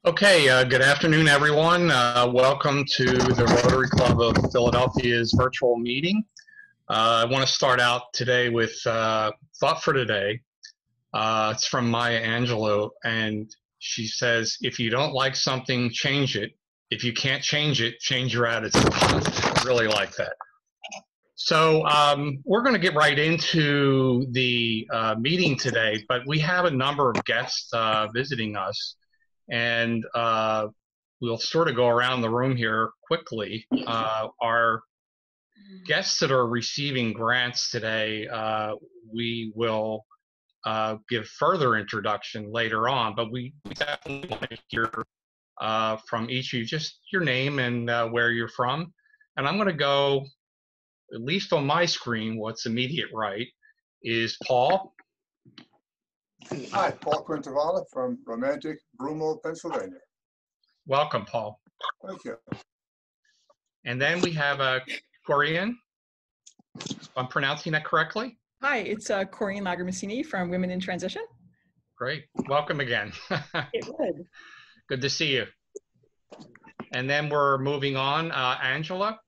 Okay, good afternoon, everyone. Welcome to the Rotary Club of Philadelphia's virtual meeting. I want to start out today with thought for today. It's from Maya Angelou, and she says, if you don't like something, change it. If you can't change it, change your attitude. I really like that. So we're going to get right into the meeting today, but we have a number of guests visiting us. And we'll sort of go around the room here quickly. Our guests that are receiving grants today, we will give further introduction later on, but we definitely want to hear from each of you, just your name and where you're from. And I'm going to go, at least on my screen, what's immediate right is Paul. Hi, Paul Quintavala from romantic Broomall, Pennsylvania. Welcome, Paul. Thank you. And then we have Corian. I'm pronouncing that correctly? Hi, it's Corian Lagermassini from Women in Transition. Great. Welcome again. Good to see you. And then we're moving on. Angela.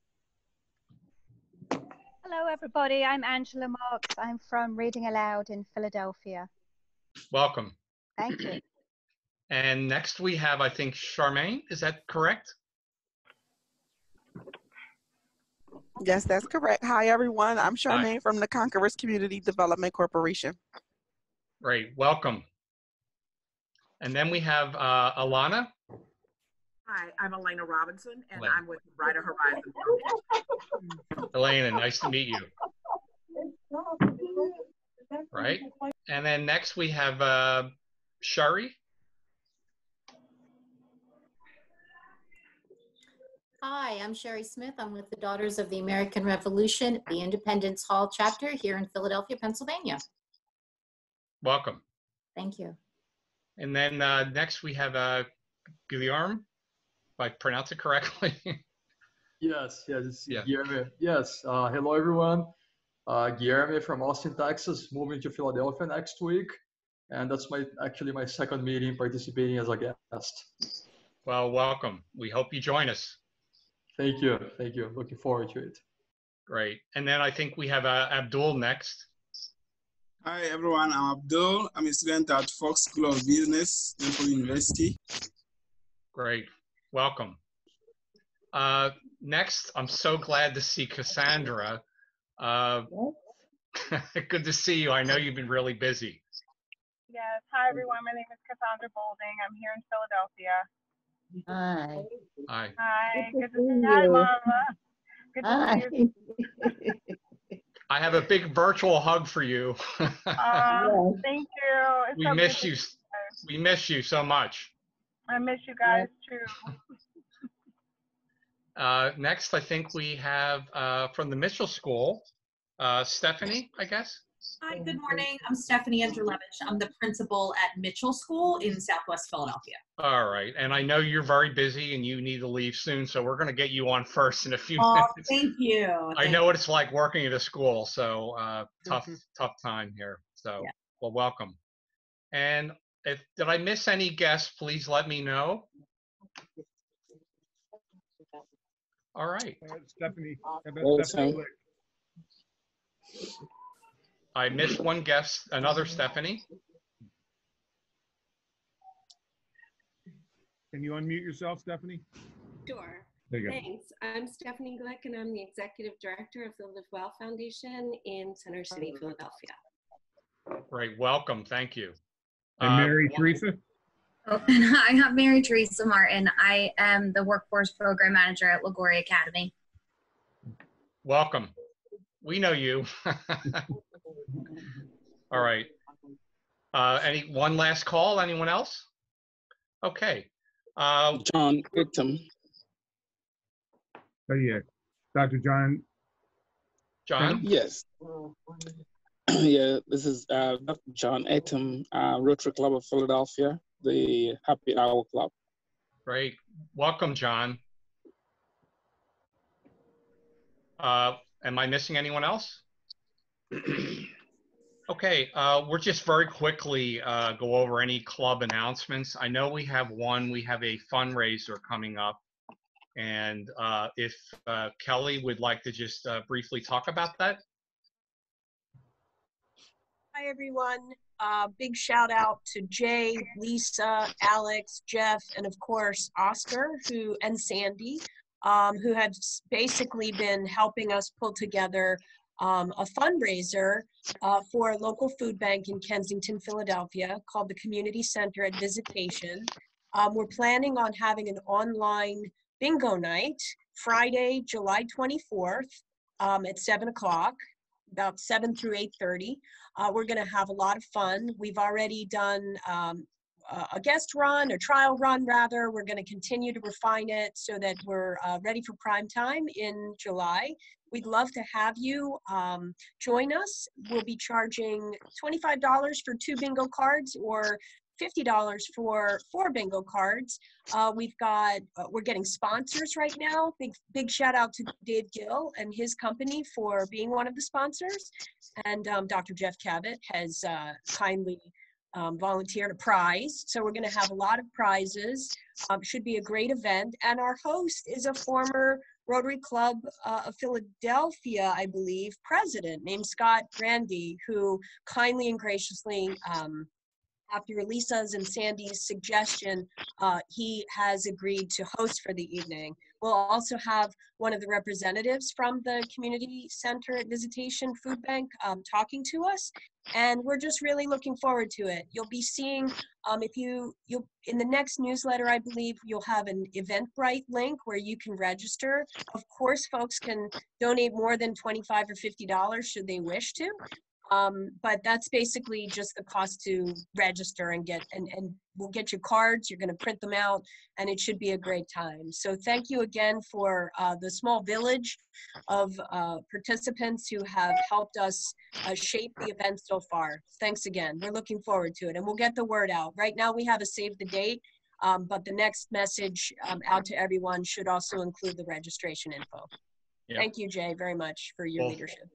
Hello, everybody. I'm Angela Marks. I'm from Reading Aloud in Philadelphia. Welcome. Thank you. And next we have, I think, Charmaine. Is that correct? Yes, that's correct. Hi, everyone. I'm Charmaine from the Conquerors Community Development Corporation. Great. Welcome. And then we have Alana. Hi, I'm Elena Robinson, and Elena. I'm with Brighter Horizon Foundation. Elena, nice to meet you. Right. And then next we have Shari. Hi, I'm Shari Smith. I'm with the Daughters of the American Revolution, the Independence Hall chapter here in Philadelphia, Pennsylvania. Welcome. Thank you. And then next we have Guillermo, if I pronounce it correctly. Yes, Guillermo. Yes, hello everyone. Guillermo from Austin, Texas, moving to Philadelphia next week. And that's actually my second meeting participating as a guest. Well, welcome. We hope you join us. Thank you. Thank you. Looking forward to it. Great. And then I think we have Abdul next. Hi, everyone. I'm Abdul. I'm a student at Fox School of Business, Stanford University. Great. Welcome. Next, I'm so glad to see Cassandra. Good to see you. I know you've been really busy. Yes. Hi, everyone. My name is Cassandra Boulding. I'm here in Philadelphia. Hi. Hi. Hi. Good to see you. Hi, Mama. Good to see you. I have a big virtual hug for you. Thank you. It's We so miss good you. to see We miss you so much. I miss you guys too. Next, I think we have from the Mitchell School, Stephanie, I guess. Hi, good morning. I'm Stephanie Andrulevich. I'm the principal at Mitchell School in Southwest Philadelphia. All right. And I know you're very busy and you need to leave soon, so we're going to get you on first in a few minutes. Thank you. I know what it's like working at a school, so tough time here. So, yeah. Well, welcome. And did I miss any guests? Please let me know. All right. Stephanie. I missed one guest, another Stephanie. Can you unmute yourself, Stephanie? Sure. There you go. Thanks. I'm Stephanie Glick, and I'm the Executive Director of the Live Well Foundation in Center City, Philadelphia. Great. Welcome. Thank you. And Mary Teresa? Oh, hi, I'm Mary Teresa Martin. I am the Workforce Program Manager at LaGuardia Academy. Welcome. We know you. All right. One last call? Anyone else? Okay. John Etam. Oh, yeah. Dr. John. John? Yes. Yeah, this is Dr. John Etam, Rotary Club of Philadelphia, the Happy Hour Club. Great. Welcome, John. Am I missing anyone else? Okay, we're just very quickly go over any club announcements. I know we have one. We have a fundraiser coming up, and if Kelly would like to just briefly talk about that. Hi, everyone. Big shout out to Jay, Lisa, Alex, Jeff, and of course, Oscar and Sandy, who have basically been helping us pull together a fundraiser for a local food bank in Kensington, Philadelphia, called the Community Center at Visitation. We're planning on having an online bingo night, Friday, July 24th at 7 o'clock. About 7 through 8:30. We're going to have a lot of fun. We've already done a guest run, a trial run rather. We're going to continue to refine it so that we're ready for prime time in July. We'd love to have you join us. We'll be charging $25 for 2 bingo cards or $50 for 4 bingo cards. We're getting sponsors right now. Big shout out to Dave Gill and his company for being one of the sponsors. And Dr. Jeff Cabot has kindly volunteered a prize. So we're going to have a lot of prizes. Should be a great event. And our host is a former Rotary Club of Philadelphia, I believe, president named Scott Grandy, who kindly and graciously after Lisa's and Sandy's suggestion, he has agreed to host for the evening. We'll also have one of the representatives from the Community Center at Visitation Food Bank talking to us, and we're just really looking forward to it. You'll be seeing, in the next newsletter, I believe, you'll have an Eventbrite link where you can register. Of course, folks can donate more than $25 or $50 should they wish to. But that's basically just the cost to register and we'll get you cards. You're going to print them out, and it should be a great time. So thank you again for the small village of participants who have helped us shape the event so far. Thanks again. We're looking forward to it, and we'll get the word out. Right now we have a save the date, but the next message out to everyone should also include the registration info. Yep. Thank you, Jay, very much for your leadership.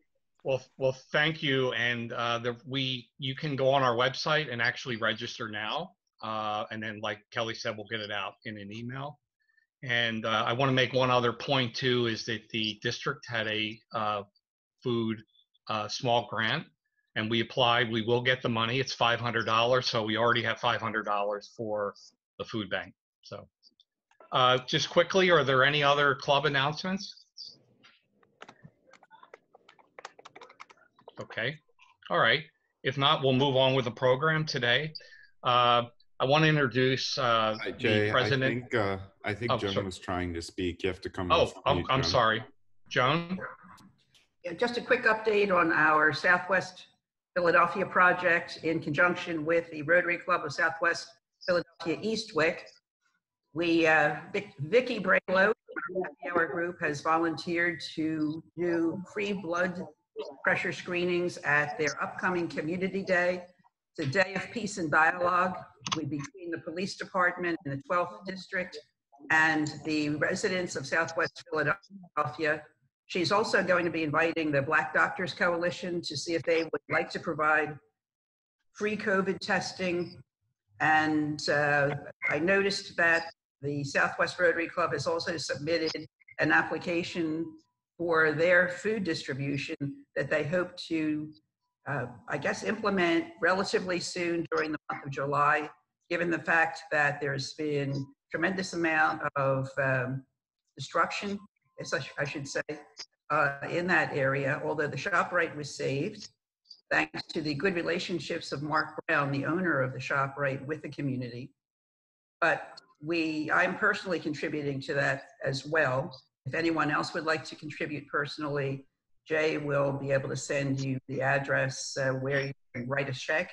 Well, thank you. And you can go on our website and actually register now. And then, like Kelly said, we'll get it out in an email. And I want to make one other point too, is that the district had a food small grant, and we applied. We will get the money. It's $500, so we already have $500 for the food bank. So just quickly, are there any other club announcements? Okay. All right. If not, we'll move on with the program today. I want to introduce Jay, the president. I think Joan was trying to speak. You have to come. I'm sorry. Joan? Yeah, just a quick update on our Southwest Philadelphia project in conjunction with the Rotary Club of Southwest Philadelphia Eastwick. Vicki Braylow, our group, has volunteered to do free blood pressure screenings at their upcoming Community Day. It's a day of peace and dialogue between the police department in the 12th district and the residents of Southwest Philadelphia. She's also going to be inviting the Black Doctors Coalition to see if they would like to provide free COVID testing. And I noticed that the Southwest Rotary Club has also submitted an application for their food distribution that they hope to, I guess, implement relatively soon during the month of July, given the fact that there's been tremendous amount of destruction, I should say, in that area, although the ShopRite was saved, thanks to the good relationships of Mark Brown, the owner of the ShopRite, with the community. But I'm personally contributing to that as well. If anyone else would like to contribute personally, Jay will be able to send you the address where you can write a check.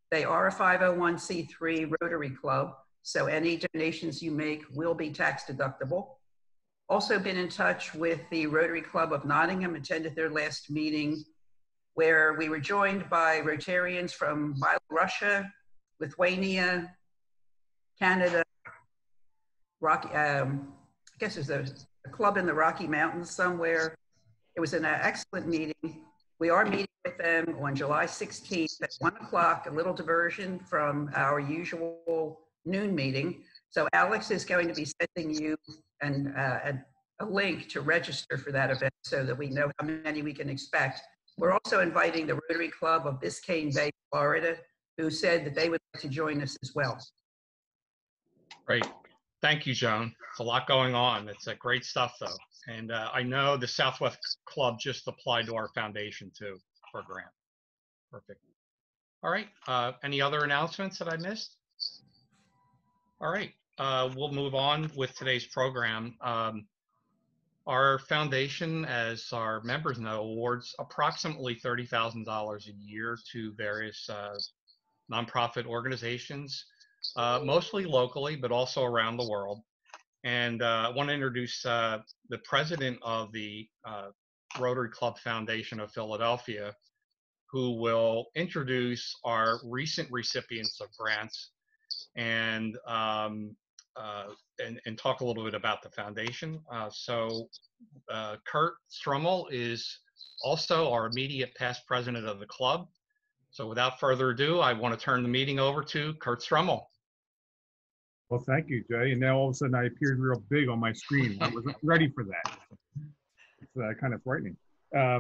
They are a 501c3 Rotary Club, so any donations you make will be tax deductible. Also been in touch with the Rotary Club of Nottingham, attended their last meeting, where we were joined by Rotarians from Russia, Lithuania, Canada, I guess there's a club in the Rocky Mountains somewhere. It was an excellent meeting. We are meeting with them on July 16th at 1 o'clock, a little diversion from our usual noon meeting. So Alex is going to be sending you a link to register for that event so that we know how many we can expect. We're also inviting the Rotary Club of Biscayne Bay, Florida, who said that they would like to join us as well. Great. Thank you, Joan. It's a lot going on. It's great stuff, though. And I know the Southwest Club just applied to our foundation, too, for a grant. Perfect. All right. Any other announcements that I missed? All right. We'll move on with today's program. Our foundation, as our members know, awards approximately $30,000 a year to various nonprofit organizations, mostly locally, but also around the world. And I want to introduce the president of the Rotary Club Foundation of Philadelphia, who will introduce our recent recipients of grants and talk a little bit about the foundation. Kurt Strummel is also our immediate past president of the club. So without further ado, I want to turn the meeting over to Kurt Strummel. Well, thank you, Jay. And now all of a sudden I appeared real big on my screen. I wasn't ready for that. It's kind of frightening. I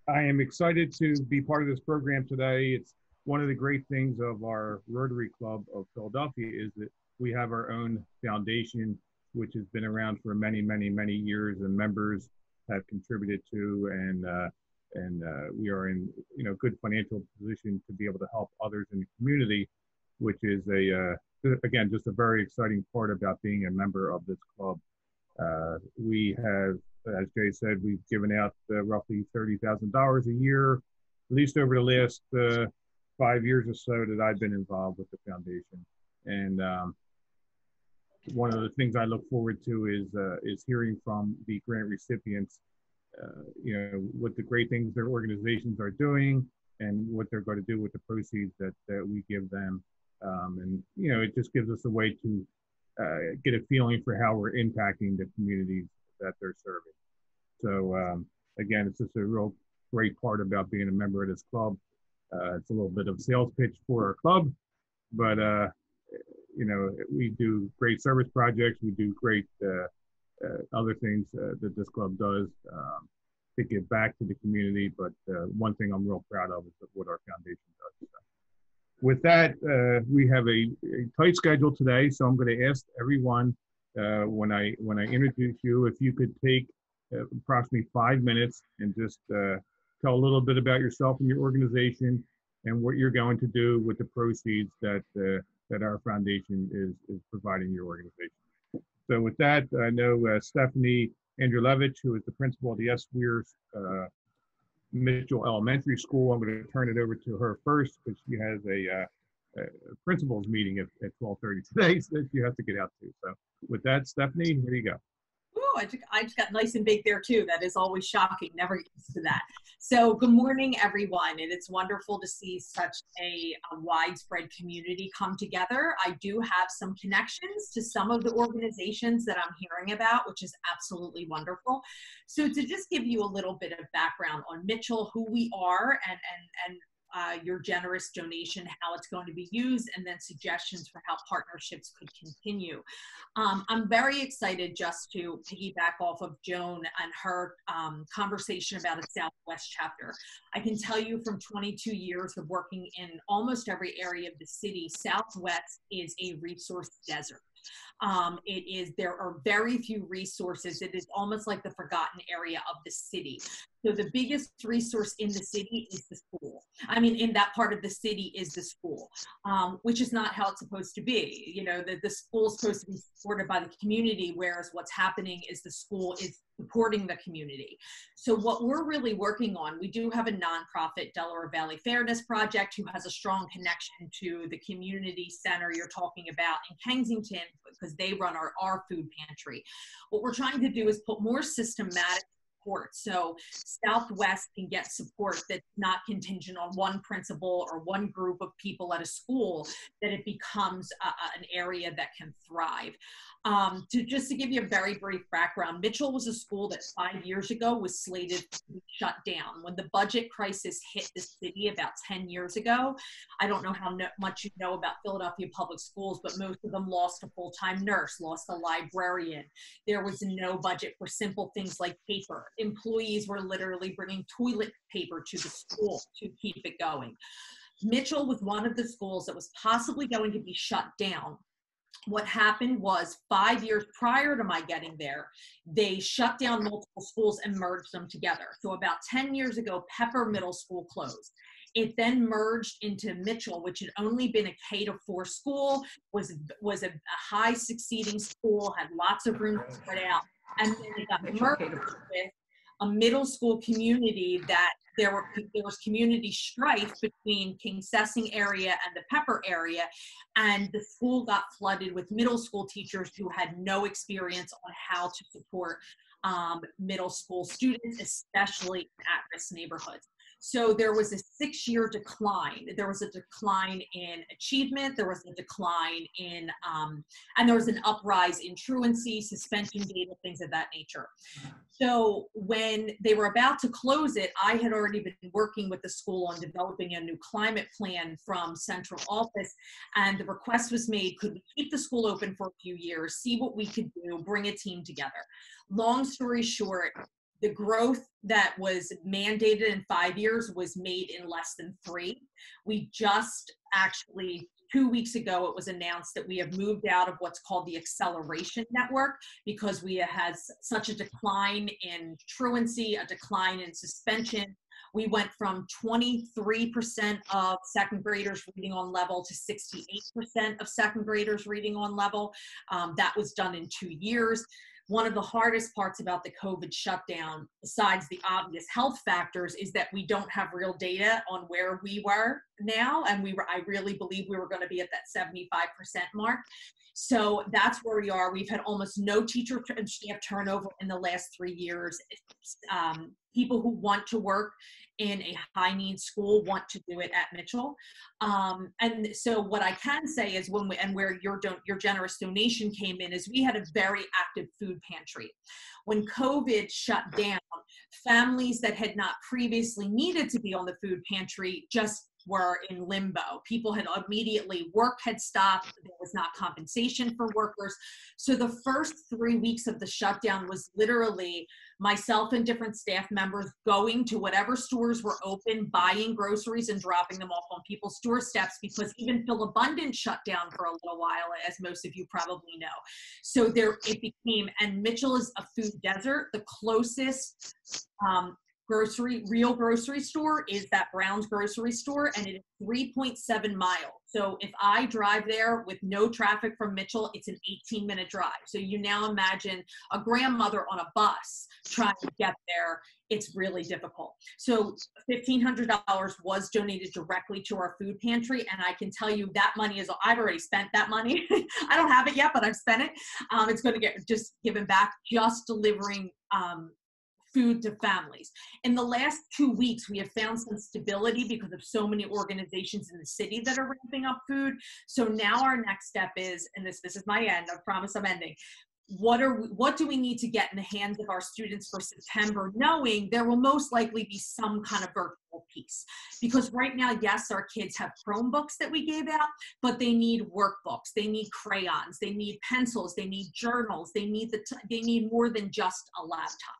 am excited to be part of this program today. It's one of the great things of our Rotary Club of Philadelphia is that we have our own foundation, which has been around for many, many, many years, and members have contributed to, and we are in good financial position to be able to help others in the community, which is again, just a very exciting part about being a member of this club. We have, as Jay said, we've given out roughly $30,000 a year, at least over the last 5 years or so that I've been involved with the foundation. And one of the things I look forward to is hearing from the grant recipients, what the great things their organizations are doing and what they're going to do with the proceeds that we give them. And it just gives us a way to get a feeling for how we're impacting the communities that they're serving. So again, it's just a real great part about being a member of this club. It's a little bit of a sales pitch for our club, but we do great service projects. We do great other things that this club does to give back to the community. But one thing I'm real proud of is what our foundation does. So with that, we have a tight schedule today, so I'm going to ask everyone when I introduce you, if you could take approximately 5 minutes and just tell a little bit about yourself and your organization and what you're going to do with the proceeds that our foundation is providing your organization. So with that, I know Stephanie Andrulevich, who is the principal of the S. Weirs Mitchell Elementary School. I'm going to turn it over to her first because she has a principal's meeting at 12:30 today that she has to get out to. So with that, Stephanie, here you go. Ooh, I just got nice and big there too. That is always shocking. Never used to that. So good morning, everyone. And it's wonderful to see such a widespread community come together. I do have some connections to some of the organizations that I'm hearing about, which is absolutely wonderful. So to just give you a little bit of background on Mitchell, who we are, and your generous donation, how it's going to be used, and then suggestions for how partnerships could continue. I'm very excited just to piggyback off of Joan and her conversation about a Southwest chapter. I can tell you from 22 years of working in almost every area of the city, Southwest is a resource desert. There are very few resources. It is almost like the forgotten area of the city. So the biggest resource in the city is the school. I mean, in that part of the city is the school, which is not how it's supposed to be. You know, the school is supposed to be supported by the community, whereas what's happening is the school is supporting the community. So what we're really working on, we do have a nonprofit, Delaware Valley Fairness Project, who has a strong connection to the community center you're talking about in Kensington, because they run our food pantry. What we're trying to do is put more systematic support, so Southwest can get support that's not contingent on one principal or one group of people at a school, that it becomes an area that can thrive. Just to give you a very brief background, Mitchell was a school that 5 years ago was slated to be shut down. When the budget crisis hit the city about 10 years ago, I don't know how much you know about Philadelphia public schools, but most of them lost a full-time nurse, lost a librarian. There was no budget for simple things like paper. Employees were literally bringing toilet paper to the school to keep it going. Mitchell was one of the schools that was possibly going to be shut down. What happened was 5 years prior to my getting there, they shut down multiple schools and merged them together. So about 10 years ago, Pepper Middle School closed. It then merged into Mitchell, which had only been a K-4 school, was a high succeeding school, had lots of room to spread out. And then it got merged with a middle school community that there was community strife between King Sessing area and the Pepper area, and the school got flooded with middle school teachers who had no experience on how to support middle school students, especially in at-risk neighborhoods. So there was a 6-year decline. There was a decline in achievement. There was a decline in, and there was an uprise in truancy, suspension data, things of that nature. So when they were about to close it, I had already been working with the school on developing a new climate plan from central office. And the request was made, could we keep the school open for a few years, see what we could do, bring a team together. Long story short, the growth that was mandated in 5 years was made in less than 3. We just actually, 2 weeks ago, it was announced that we have moved out of what's called the acceleration network because we had such a decline in truancy, a decline in suspension. We went from 23% of second graders reading on level to 68% of second graders reading on level. That was done in 2 years. One of the hardest parts about the COVID shutdown, besides the obvious health factors, is that we don't have real data on where we were now. And I really believe we were going to be at that 75% mark. So that's where we are. We've had almost no teacher and staff turnover in the last 3 years. People who want to work in a high needs school want to do it at Mitchell. And so what I can say is where your generous donation came in is we had a very active food pantry. When COVID shut down, families that had not previously needed to be on the food pantry just were in limbo. People had immediately, work had stopped, there was not compensation for workers. So the first 3 weeks of the shutdown was literally myself and different staff members going to whatever stores were open, buying groceries and dropping them off on people's doorsteps, because even Philabundant shut down for a little while, as most of you probably know. So it became, and Mitchell is a food desert. The closest real grocery store is that Brown's grocery store, and it is 3.7 miles. So if I drive there with no traffic from Mitchell, it's an 18-minute drive. So you now imagine a grandmother on a bus trying to get there. It's really difficult. So $1,500 was donated directly to our food pantry, and I can tell you that money is, I've already spent that money. I don't have it yet, but I've spent it. It's going to get just given back, just delivering food to families. In the last 2 weeks, we have found some stability because of so many organizations in the city that are ramping up food. So now our next step is, and this is my end, I promise I'm ending. What do we need to get in the hands of our students for September, knowing there will most likely be some kind of virtual piece? Because right now, yes, our kids have Chromebooks that we gave out, but they need workbooks, they need crayons, they need pencils, they need journals, they need more than just a laptop.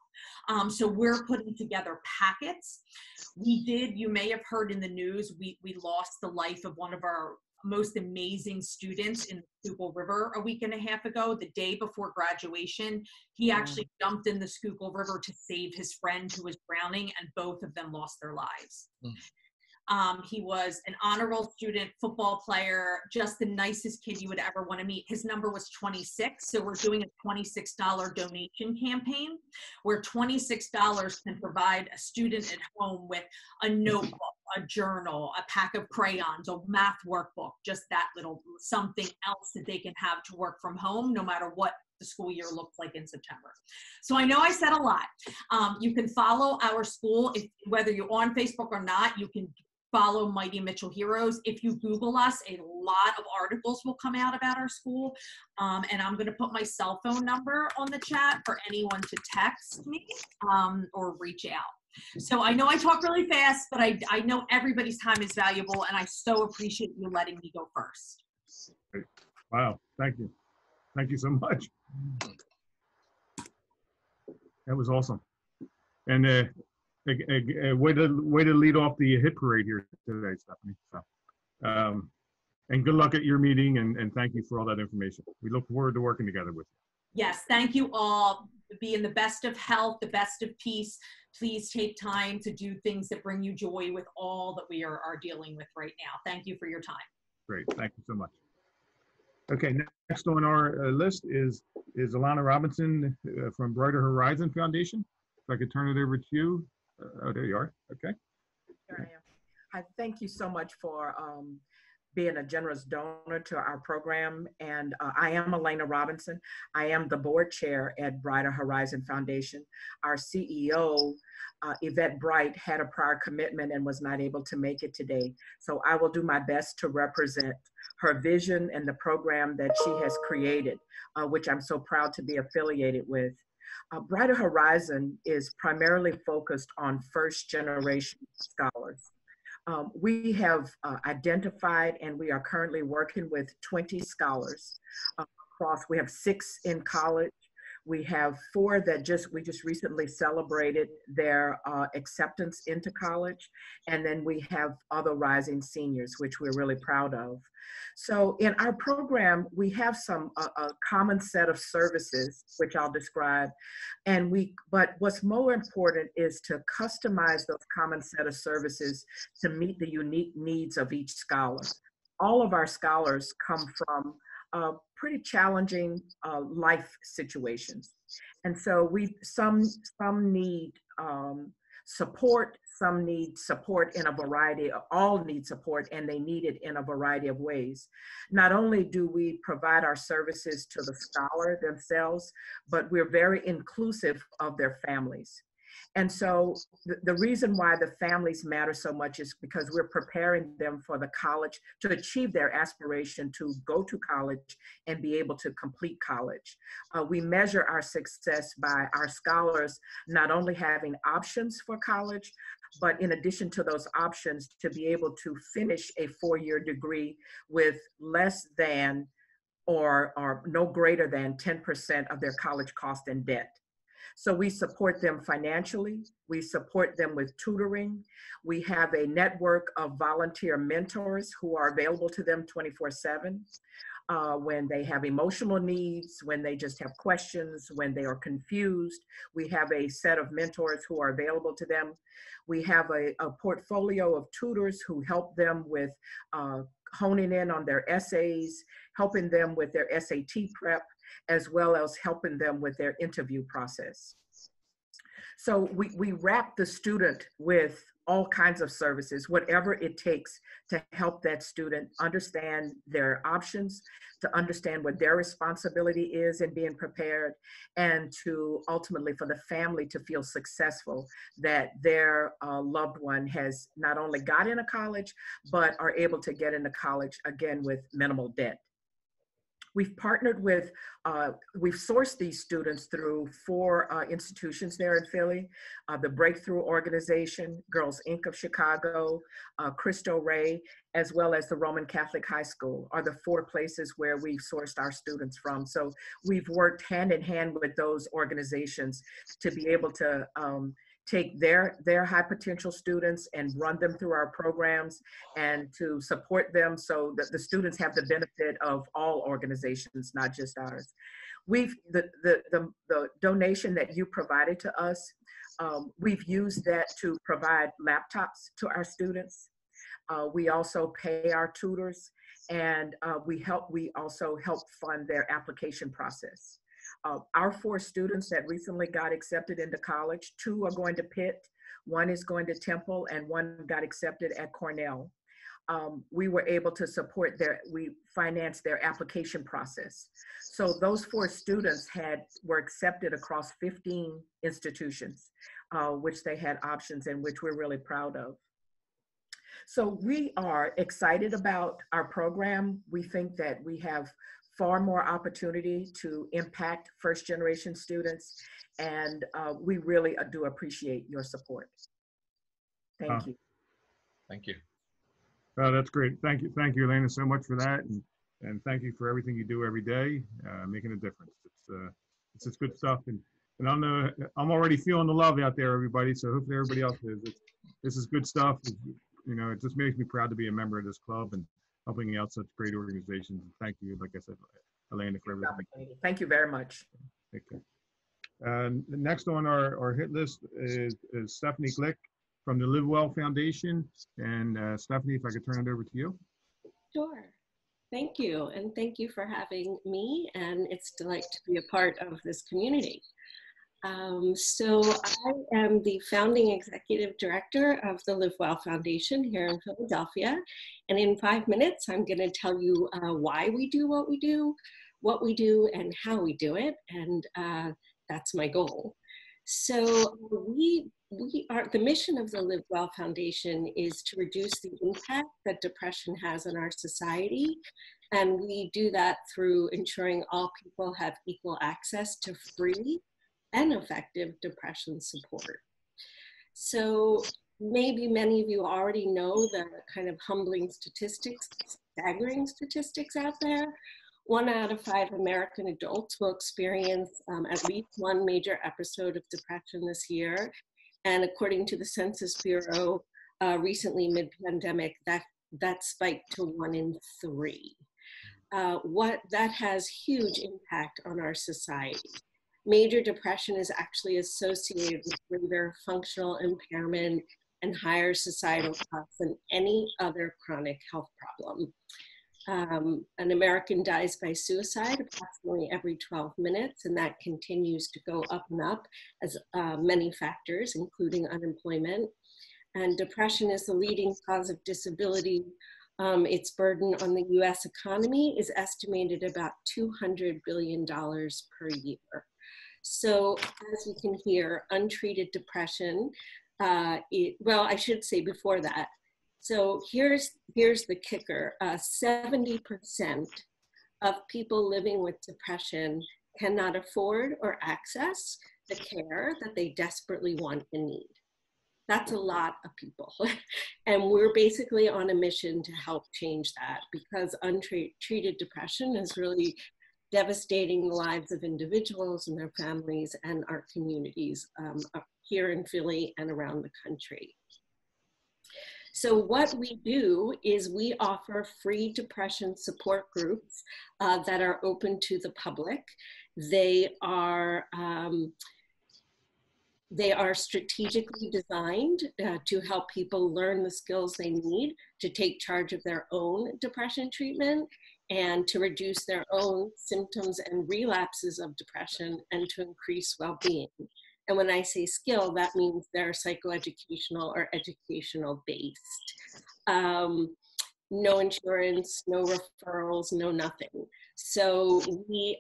So we're putting together packets. You may have heard in the news, we lost the life of one of our most amazing students in the Schuylkill River a week and a half ago. The day before graduation, he actually jumped in the Schuylkill River to save his friend who was drowning, and both of them lost their lives. He was an honor roll student, football player, just the nicest kid you would ever want to meet. His number was 26, so we're doing a $26 donation campaign where $26 can provide a student at home with a notebook, a journal, a pack of crayons, a math workbook, just that little something else that they can have to work from home, no matter what the school year looks like in September. So I know I said a lot. You can follow our school, whether you're on Facebook or not. You can follow Mighty Mitchell Heroes. If you Google us, a lot of articles will come out about our school. And I'm going to put my cell phone number on the chat for anyone to text me or reach out. So I know I talk really fast, but I know everybody's time is valuable, and I so appreciate you letting me go first. Wow, thank you. Thank you so much. That was awesome. And a way to lead off the hit parade here today, Stephanie. So, and good luck at your meeting, and thank you for all that information. We look forward to working together with you. Yes, thank you all. Be in the best of health, the best of peace. Please take time to do things that bring you joy with all that we are dealing with right now. Thank you for your time. Great, thank you so much. Okay, next on our list is Alana Robinson from Brighter Horizon Foundation. If I could turn it over to you. Oh, there you are. Okay. Here I am. Thank you so much for being a generous donor to our program. And I am Elena Robinson. I am the board chair at Brighter Horizon Foundation. Our CEO, Yvette Bright, had a prior commitment and was not able to make it today. So I will do my best to represent her vision and the program that she has created, which I'm so proud to be affiliated with. Brighter Horizon is primarily focused on first-generation scholars. We have identified, and we are currently working with 20 scholars across. We have 6 in college. We have 4 that we just recently celebrated their acceptance into college. And then we have other rising seniors, which we're really proud of. So in our program, we have a common set of services, which I'll describe. But what's more important is to customize those common set of services to meet the unique needs of each scholar. All of our scholars come from pretty challenging life situations. And so some need support, some need support in a variety, all need support, and they need it in a variety of ways. Not only do we provide our services to the scholar themselves, but we're very inclusive of their families. And so the reason why the families matter so much is because we're preparing them for the college to achieve their aspiration to go to college and be able to complete college. We measure our success by our scholars not only having options for college, but in addition to those options, to be able to finish a 4-year degree with less than or no greater than 10% of their college cost and debt. So we support them financially. We support them with tutoring. We have a network of volunteer mentors who are available to them 24/7 when they have emotional needs, when they just have questions, when they are confused. We have a set of mentors who are available to them. We have a portfolio of tutors who help them with honing in on their essays, helping them with their SAT prep, as well as helping them with their interview process. So we wrap the student with all kinds of services, whatever it takes to help that student understand their options, to understand what their responsibility is in being prepared, and to ultimately for the family to feel successful that their loved one has not only got into college, but are able to get into college again with minimal debt. We've partnered with, we've sourced these students through 4 institutions there in Philly, the Breakthrough Organization, Girls Inc. of Chicago, Cristo Rey, as well as the Roman Catholic High School are the 4 places where we've sourced our students from. So we've worked hand in hand with those organizations to be able to take their high potential students and run them through our programs and to support them so that the students have the benefit of all organizations, not just ours. The donation that you provided to us, we've used that to provide laptops to our students. We also pay our tutors, and we also help fund their application process. Our 4 students that recently got accepted into college, 2 are going to Pitt, 1 is going to Temple, and 1 got accepted at Cornell. We were able to support we financed their application process. So those 4 students were accepted across 15 institutions, which they had options in, which we're really proud of. So we are excited about our program. We think that we have far more opportunity to impact first-generation students, and we really do appreciate your support. Thank you. Thank you. That's great. Thank you, Elena, so much for that, and thank you for everything you do every day, making a difference. It's just good stuff, and I'm already feeling the love out there, everybody. So hopefully everybody else is. This is good stuff. You know, it just makes me proud to be a member of this club and helping out such great organizations. Thank you, like I said, Elena, for everything. Thank you very much. Take care. Next on our hit list is Stephanie Glick from the Live Well Foundation. And Stephanie, if I could turn it over to you. Sure. Thank you. And thank you for having me. And it's a delight to be a part of this community. So I am the founding executive director of the Live Well Foundation here in Philadelphia. And in 5 minutes, I'm going to tell you why we do, what we do, and how we do it. And that's my goal. So the mission of the Live Well Foundation is to reduce the impact that depression has on our society. And we do that through ensuring all people have equal access to free and effective depression support. So maybe many of you already know the kind of humbling statistics, staggering statistics out there. 1 out of 5 American adults will experience at least one major episode of depression this year. And according to the Census Bureau, recently mid-pandemic, that spiked to 1 in 3. That has huge impact on our society. Major depression is actually associated with greater functional impairment and higher societal costs than any other chronic health problem. An American dies by suicide approximately every 12 minutes, and that continues to go up and up as many factors, including unemployment. And depression is the leading cause of disability. Its burden on the US economy is estimated about $200 billion per year. So as you can hear, untreated depression, well, I should say before that, so here's the kicker. 70% of people living with depression cannot afford or access the care that they desperately want and need. That's a lot of people. And we're basically on a mission to help change that, because untreated depression is really devastating the lives of individuals and their families and our communities here in Philly and around the country. So what we do is we offer free depression support groups that are open to the public. They are strategically designed to help people learn the skills they need to take charge of their own depression treatment and to reduce their own symptoms and relapses of depression and to increase well-being. And when I say skill, that means they're psychoeducational or educational based. No insurance, no referrals, no nothing. So we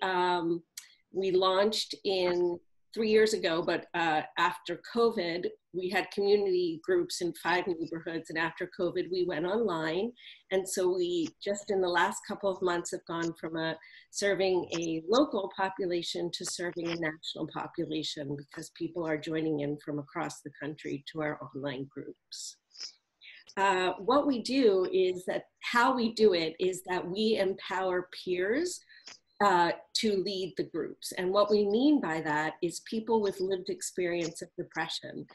launched in 3 years ago, but after COVID, we had community groups in 5 neighborhoods, and after COVID, we went online. And so we just in the last couple of months have gone from serving a local population to serving a national population, because people are joining in from across the country to our online groups. What we do is that, how we do it is that we empower peers to lead the groups. And what we mean by that is people with lived experience of depression.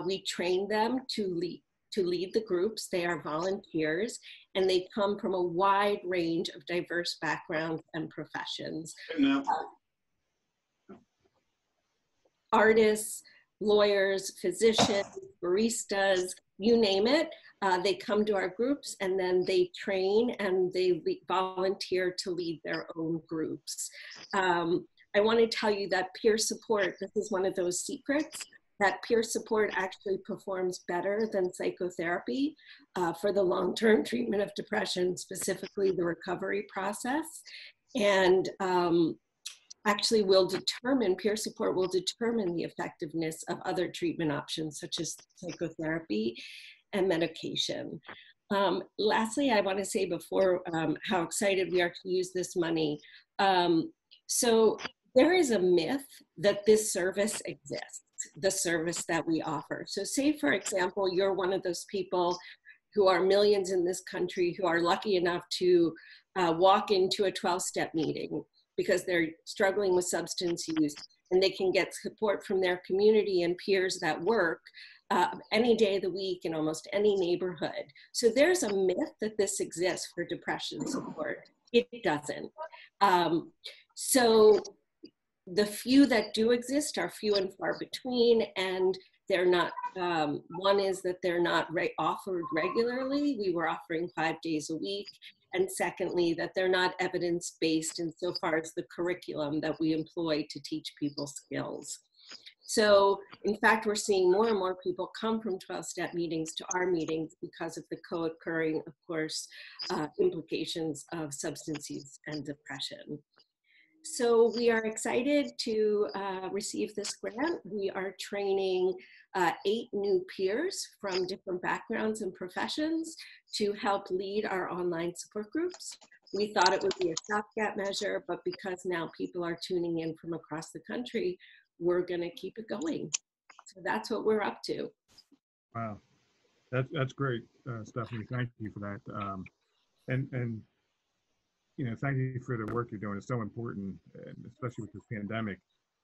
We train them to lead the groups. They are volunteers, and they come from a wide range of diverse backgrounds and professions. Artists, lawyers, physicians, baristas, you name it. They come to our groups, and then they train and they volunteer to lead their own groups. I want to tell you that peer support, this is one of those secrets, that peer support actually performs better than psychotherapy for the long-term treatment of depression, specifically the recovery process. And actually peer support will determine the effectiveness of other treatment options such as psychotherapy. and medication. Lastly, I want to say before how excited we are to use this money. So there is a myth that this service exists, the service that we offer. So say, for example, you're one of those people who are millions in this country who are lucky enough to walk into a 12-step meeting because they're struggling with substance use, and they can get support from their community and peers that work any day of the week in almost any neighborhood. So there's a myth that this exists for depression support. It doesn't. So the few that do exist are few and far between, and they're not, one is that they're not offered regularly. We were offering 5 days a week. And secondly, that they're not evidence-based insofar as the curriculum that we employ to teach people skills. So in fact, we're seeing more and more people come from 12-step meetings to our meetings because of the co-occurring, of course, implications of substance use and depression. So we are excited to receive this grant. We are training 8 new peers from different backgrounds and professions to help lead our online support groups. We thought it would be a stopgap measure, but because now people are tuning in from across the country, we're gonna keep it going. So that's what we're up to. Wow, that's great, Stephanie. Thank you for that. And you know, thank you for the work you're doing. It's so important, especially with this pandemic.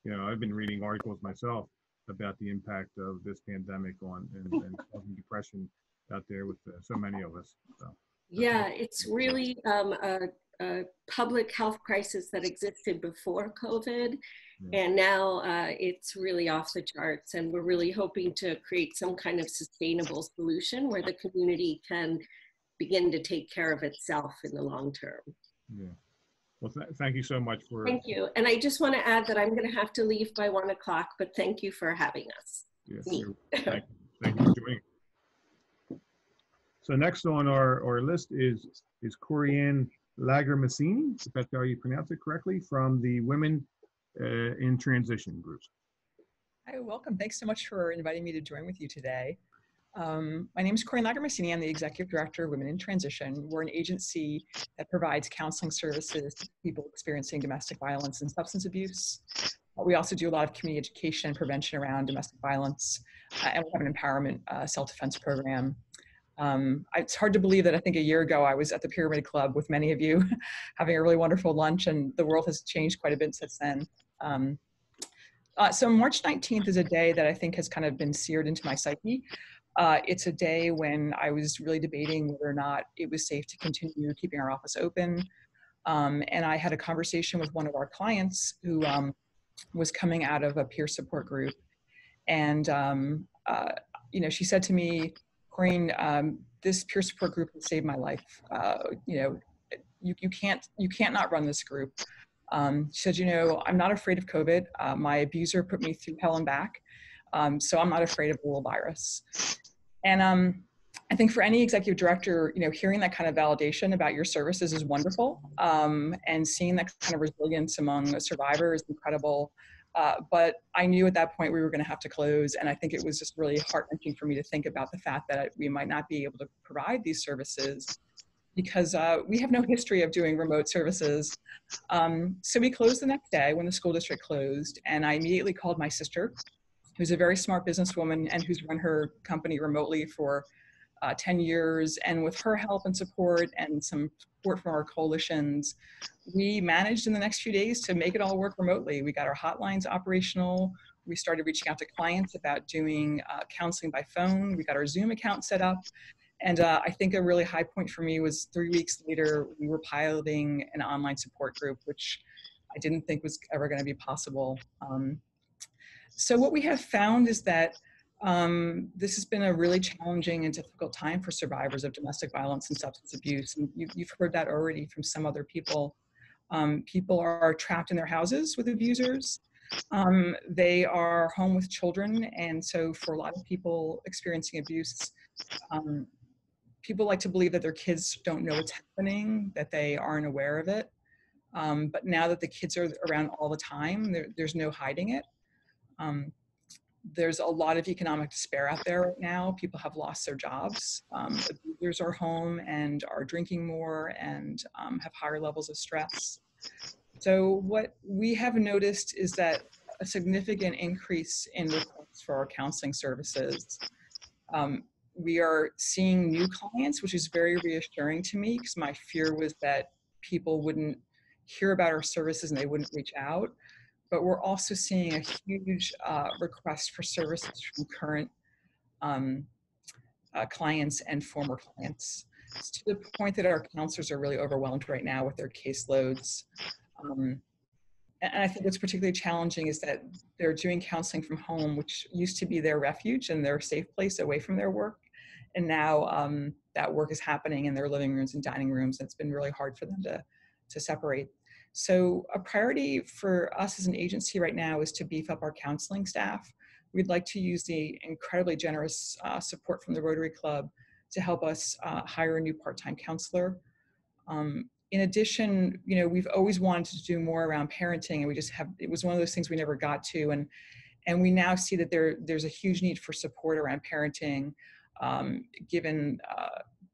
You know, I've been reading articles myself about the impact of this pandemic on and causing depression out there with so many of us. So. Yeah, it's really a public health crisis that existed before COVID, and now it's really off the charts, and we're really hoping to create some kind of sustainable solution where the community can begin to take care of itself in the long term. Yeah. Well, thank you so much for. Thank you. And I just want to add that I'm going to have to leave by 1 o'clock, but thank you for having us. Yes, thank you for joining. So next on our list is Corianne Lager-Massini, if that's how you pronounce it correctly, from the Women in Transition group. Hi, welcome. Thanks so much for inviting me to join with you today. My name is Corianne Lager-Massini. I'm the Executive Director of Women in Transition. We're an agency that provides counseling services to people experiencing domestic violence and substance abuse. We also do a lot of community education and prevention around domestic violence, and we have an empowerment self-defense program. It's hard to believe that I think a year ago I was at the Pyramid Club with many of you having a really wonderful lunch, and the world has changed quite a bit since then. So March 19th is a day that I think has kind of been seared into my psyche. It's a day when I was really debating whether or not it was safe to continue keeping our office open. And I had a conversation with one of our clients who was coming out of a peer support group. And, you know, she said to me, Corianne, this peer support group has saved my life. You know, you can't not run this group. She said, you know, I'm not afraid of COVID. My abuser put me through hell and back. So I'm not afraid of the little virus. And I think for any executive director, you know, hearing that kind of validation about your services is wonderful. And seeing that kind of resilience among a survivor is incredible. But I knew at that point we were going to have to close. And I think it was just really heart-wrenching for me to think about the fact that we might not be able to provide these services because we have no history of doing remote services. So we closed the next day when the school district closed, and I immediately called my sister, who's a very smart businesswoman and who's run her company remotely for 10 years. And with her help and support and some support from our coalitions, we managed in the next few days to make it all work remotely. We got our hotlines operational. We started reaching out to clients about doing counseling by phone. We got our Zoom account set up. And I think a really high point for me was 3 weeks later, we were piloting an online support group, which I didn't think was ever going to be possible. So what we have found is that this has been a really challenging and difficult time for survivors of domestic violence and substance abuse. And you've heard that already from some other people. People are trapped in their houses with abusers. They are home with children. And so for a lot of people experiencing abuse, people like to believe that their kids don't know what's happening, that they aren't aware of it. But now that the kids are around all the time, there's no hiding it. There's a lot of economic despair out there right now. People have lost their jobs. Abusers are home and are drinking more and have higher levels of stress. So what we have noticed is that a significant increase in requests for our counseling services. We are seeing new clients, which is very reassuring to me, because my fear was that people wouldn't hear about our services and they wouldn't reach out. But we're also seeing a huge request for services from current clients and former clients. It's to the point that our counselors are really overwhelmed right now with their caseloads. And I think what's particularly challenging is that they're doing counseling from home, which used to be their refuge and their safe place away from their work. And now that work is happening in their living rooms and dining rooms. And it's been really hard for them to separate. So a priority for us as an agency right now is to beef up our counseling staff. We'd like to use the incredibly generous support from the Rotary Club to help us hire a new part-time counselor. In addition, we've always wanted to do more around parenting, and it was one of those things we never got to. And we now see that there's a huge need for support around parenting, given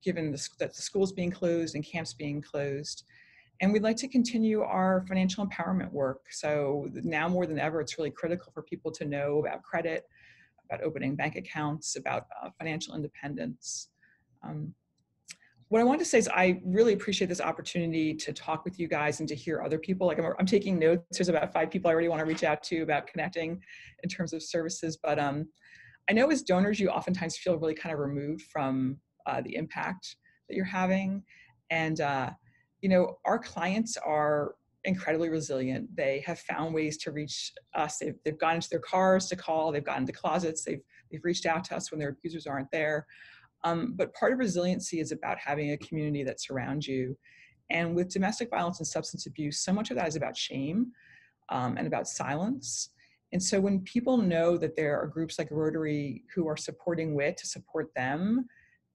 that the schools being closed and camps being closed. And we'd like to continue our financial empowerment work. So now more than ever, it's really critical for people to know about credit, about opening bank accounts, about financial independence. What I want to say is I really appreciate this opportunity to talk with you guys and to hear other people. Like I'm taking notes. There's about 5 people I already want to reach out to about connecting in terms of services. But I know as donors, you oftentimes feel really kind of removed from the impact that you're having. And, our clients are incredibly resilient. They have found ways to reach us. They've gone into their cars to call. They've gone into closets. They've reached out to us when their abusers aren't there. But part of resiliency is about having a community that surrounds you. And with domestic violence and substance abuse, so much of that is about shame and about silence. And so when people know that there are groups like Rotary who are supporting WIT to support them,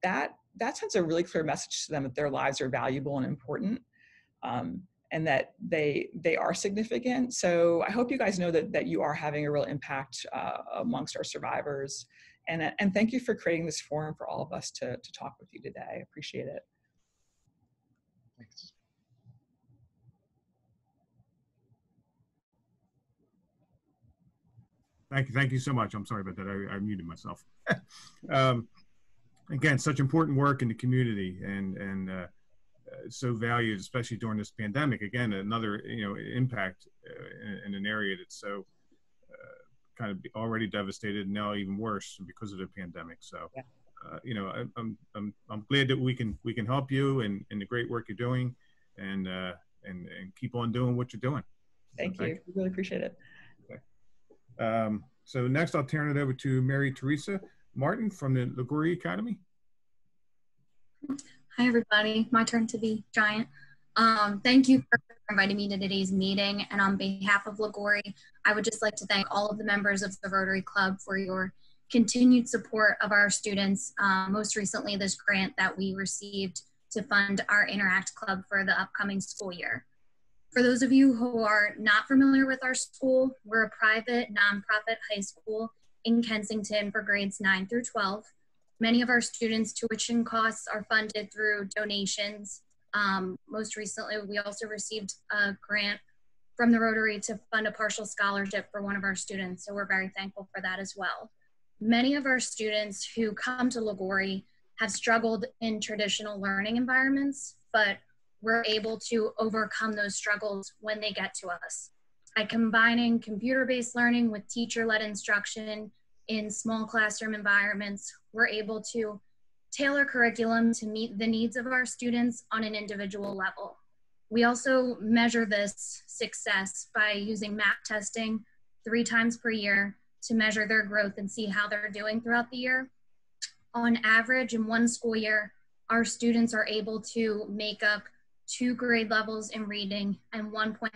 that sends a really clear message to them that their lives are valuable and important, and that they are significant. So I hope you guys know that you are having a real impact amongst our survivors. And thank you for creating this forum for all of us to talk with you today. I appreciate it. Thanks. Thank you so much. I'm sorry about that. I muted myself. Again, such important work in the community and so valued, especially during this pandemic. Again, another impact in an area that's so kind of already devastated, and now even worse because of the pandemic. So, yeah. I'm glad that we can help you and the great work you're doing, and keep on doing what you're doing. Thank you. We really appreciate it. Okay. So next, I'll turn it over to Mary Teresa Martin from the LaGuardia Academy. Hi, everybody. My turn to be giant. Thank you for inviting me to today's meeting. And on behalf of LaGuardia, I would just like to thank all of the members of the Rotary Club for your continued support of our students. Most recently, this grant that we received to fund our Interact Club for the upcoming school year. For those of you who are not familiar with our school, we're a private nonprofit high school in Kensington for grades 9 through 12. Many of our students' tuition costs are funded through donations. Most recently, we also received a grant from the Rotary to fund a partial scholarship for one of our students, so we're very thankful for that as well. Many of our students who come to LaGuardia have struggled in traditional learning environments, but we're able to overcome those struggles when they get to us. By combining computer-based learning with teacher-led instruction in small classroom environments, we're able to tailor curriculum to meet the needs of our students on an individual level. We also measure this success by using MAP testing 3 times per year to measure their growth and see how they're doing throughout the year. On average, in one school year, our students are able to make up 2 grade levels in reading and 1.5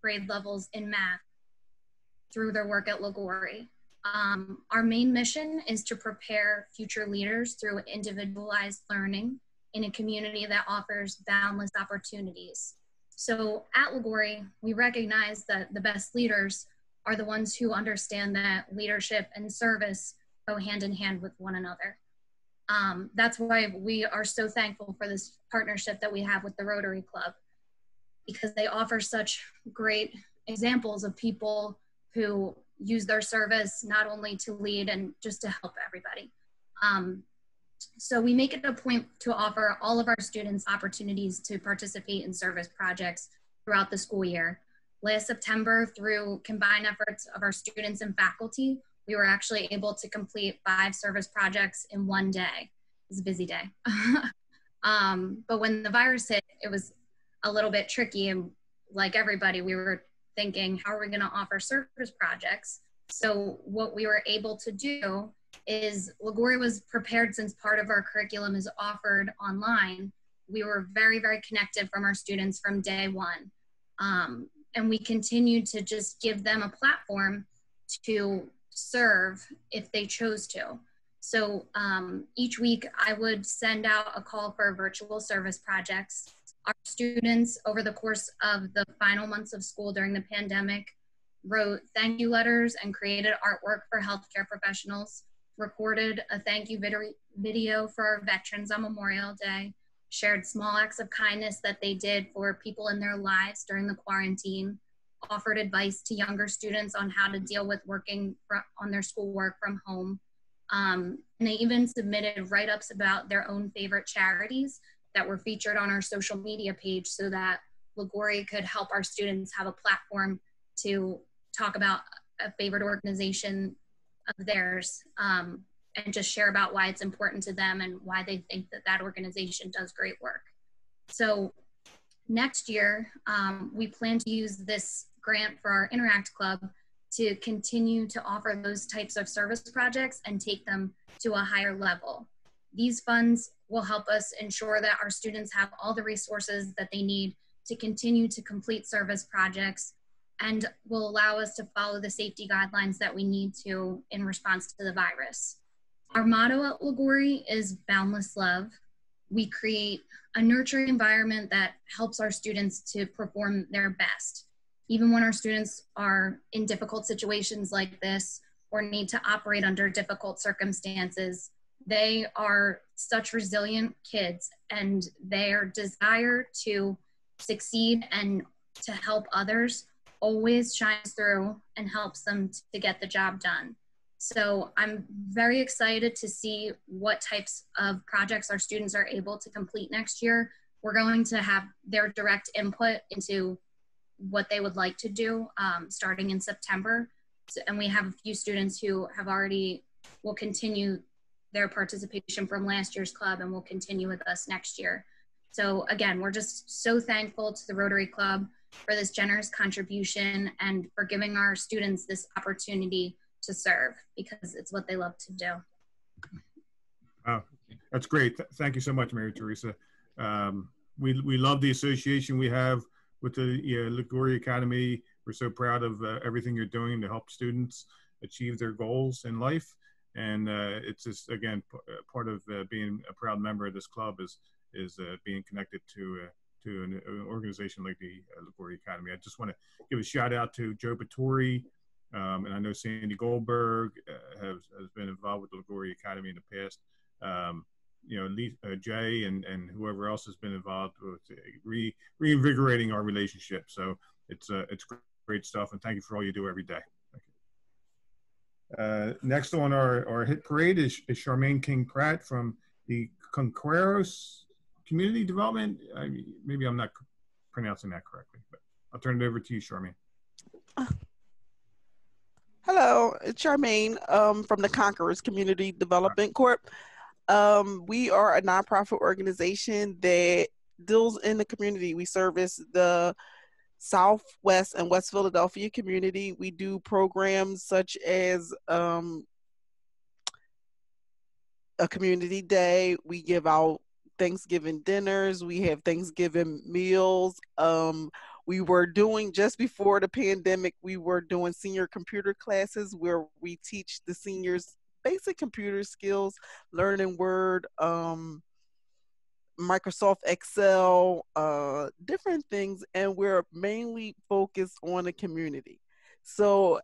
grade levels in math through their work at LaGuardia. Our main mission is to prepare future leaders through individualized learning in a community that offers boundless opportunities. So at LaGuardia, we recognize that the best leaders are the ones who understand that leadership and service go hand in hand with one another. That's why we are so thankful for this partnership that we have with the Rotary Club, because they offer such great examples of people who use their service not only to lead and just to help everybody. So we make it a point to offer all of our students opportunities to participate in service projects throughout the school year. Last September, through combined efforts of our students and faculty, we were actually able to complete 5 service projects in one day. It was a busy day. But when the virus hit, it was a little bit tricky, and like everybody, we were thinking, how are we going to offer service projects? So what we were able to do is LaGuardia was prepared, since part of our curriculum is offered online. We were very, very connected from our students from day one. And we continued to just give them a platform to serve if they chose to. So each week I would send out a call for virtual service projects. Our students, over the course of the final months of school during the pandemic, wrote thank you letters and created artwork for healthcare professionals, recorded a thank you video for our veterans on Memorial Day, shared small acts of kindness that they did for people in their lives during the quarantine, offered advice to younger students on how to deal with working on their schoolwork from home. And they even submitted write-ups about their own favorite charities that were featured on our social media page, so that LaGuardia could help our students have a platform to talk about a favorite organization of theirs, and just share about why it's important to them and why they think that that organization does great work. So next year, we plan to use this grant for our Interact Club to continue to offer those types of service projects and take them to a higher level. These funds will help us ensure that our students have all the resources that they need to continue to complete service projects, and will allow us to follow the safety guidelines that we need to in response to the virus. Our motto at LaGuardia is boundless love. We create a nurturing environment that helps our students to perform their best. Even when our students are in difficult situations like this or need to operate under difficult circumstances, they are such resilient kids, and their desire to succeed and to help others always shines through and helps them to get the job done. So I'm very excited to see what types of projects our students are able to complete next year. We're going to have their direct input into what they would like to do starting in September. And we have a few students who have already, will continue their participation from last year's club and will continue with us next year. So again, we're just so thankful to the Rotary Club for this generous contribution and for giving our students this opportunity to serve, because it's what they love to do. Wow, that's great. Thank you so much, Mary Teresa. We love the association we have with the LaGuardia Academy. We're so proud of everything you're doing to help students achieve their goals in life. And it's just, again, part of being a proud member of this club is being connected to an organization like the LaGuardia Academy. I just want to give a shout out to Joe Patori, and I know Sandy Goldberg has been involved with the LaGuardia Academy in the past. Jay and whoever else has been involved with reinvigorating our relationship. So it's great stuff, and thank you for all you do every day. Next on our hit parade is Charmaine King Pratt from the Conquerors Community Development. Maybe I'm not pronouncing that correctly, but I'll turn it over to you, Charmaine. Hello, it's Charmaine from the Conquerors Community Development Corp. We are a nonprofit organization that deals in the community. We service the Southwest and West Philadelphia community. We do programs such as a community day. We give out Thanksgiving dinners. We have Thanksgiving meals. We were doing, just before the pandemic, we were doing senior computer classes where we teach the seniors basic computer skills, learning Word, Microsoft Excel, different things, and we're mainly focused on the community. So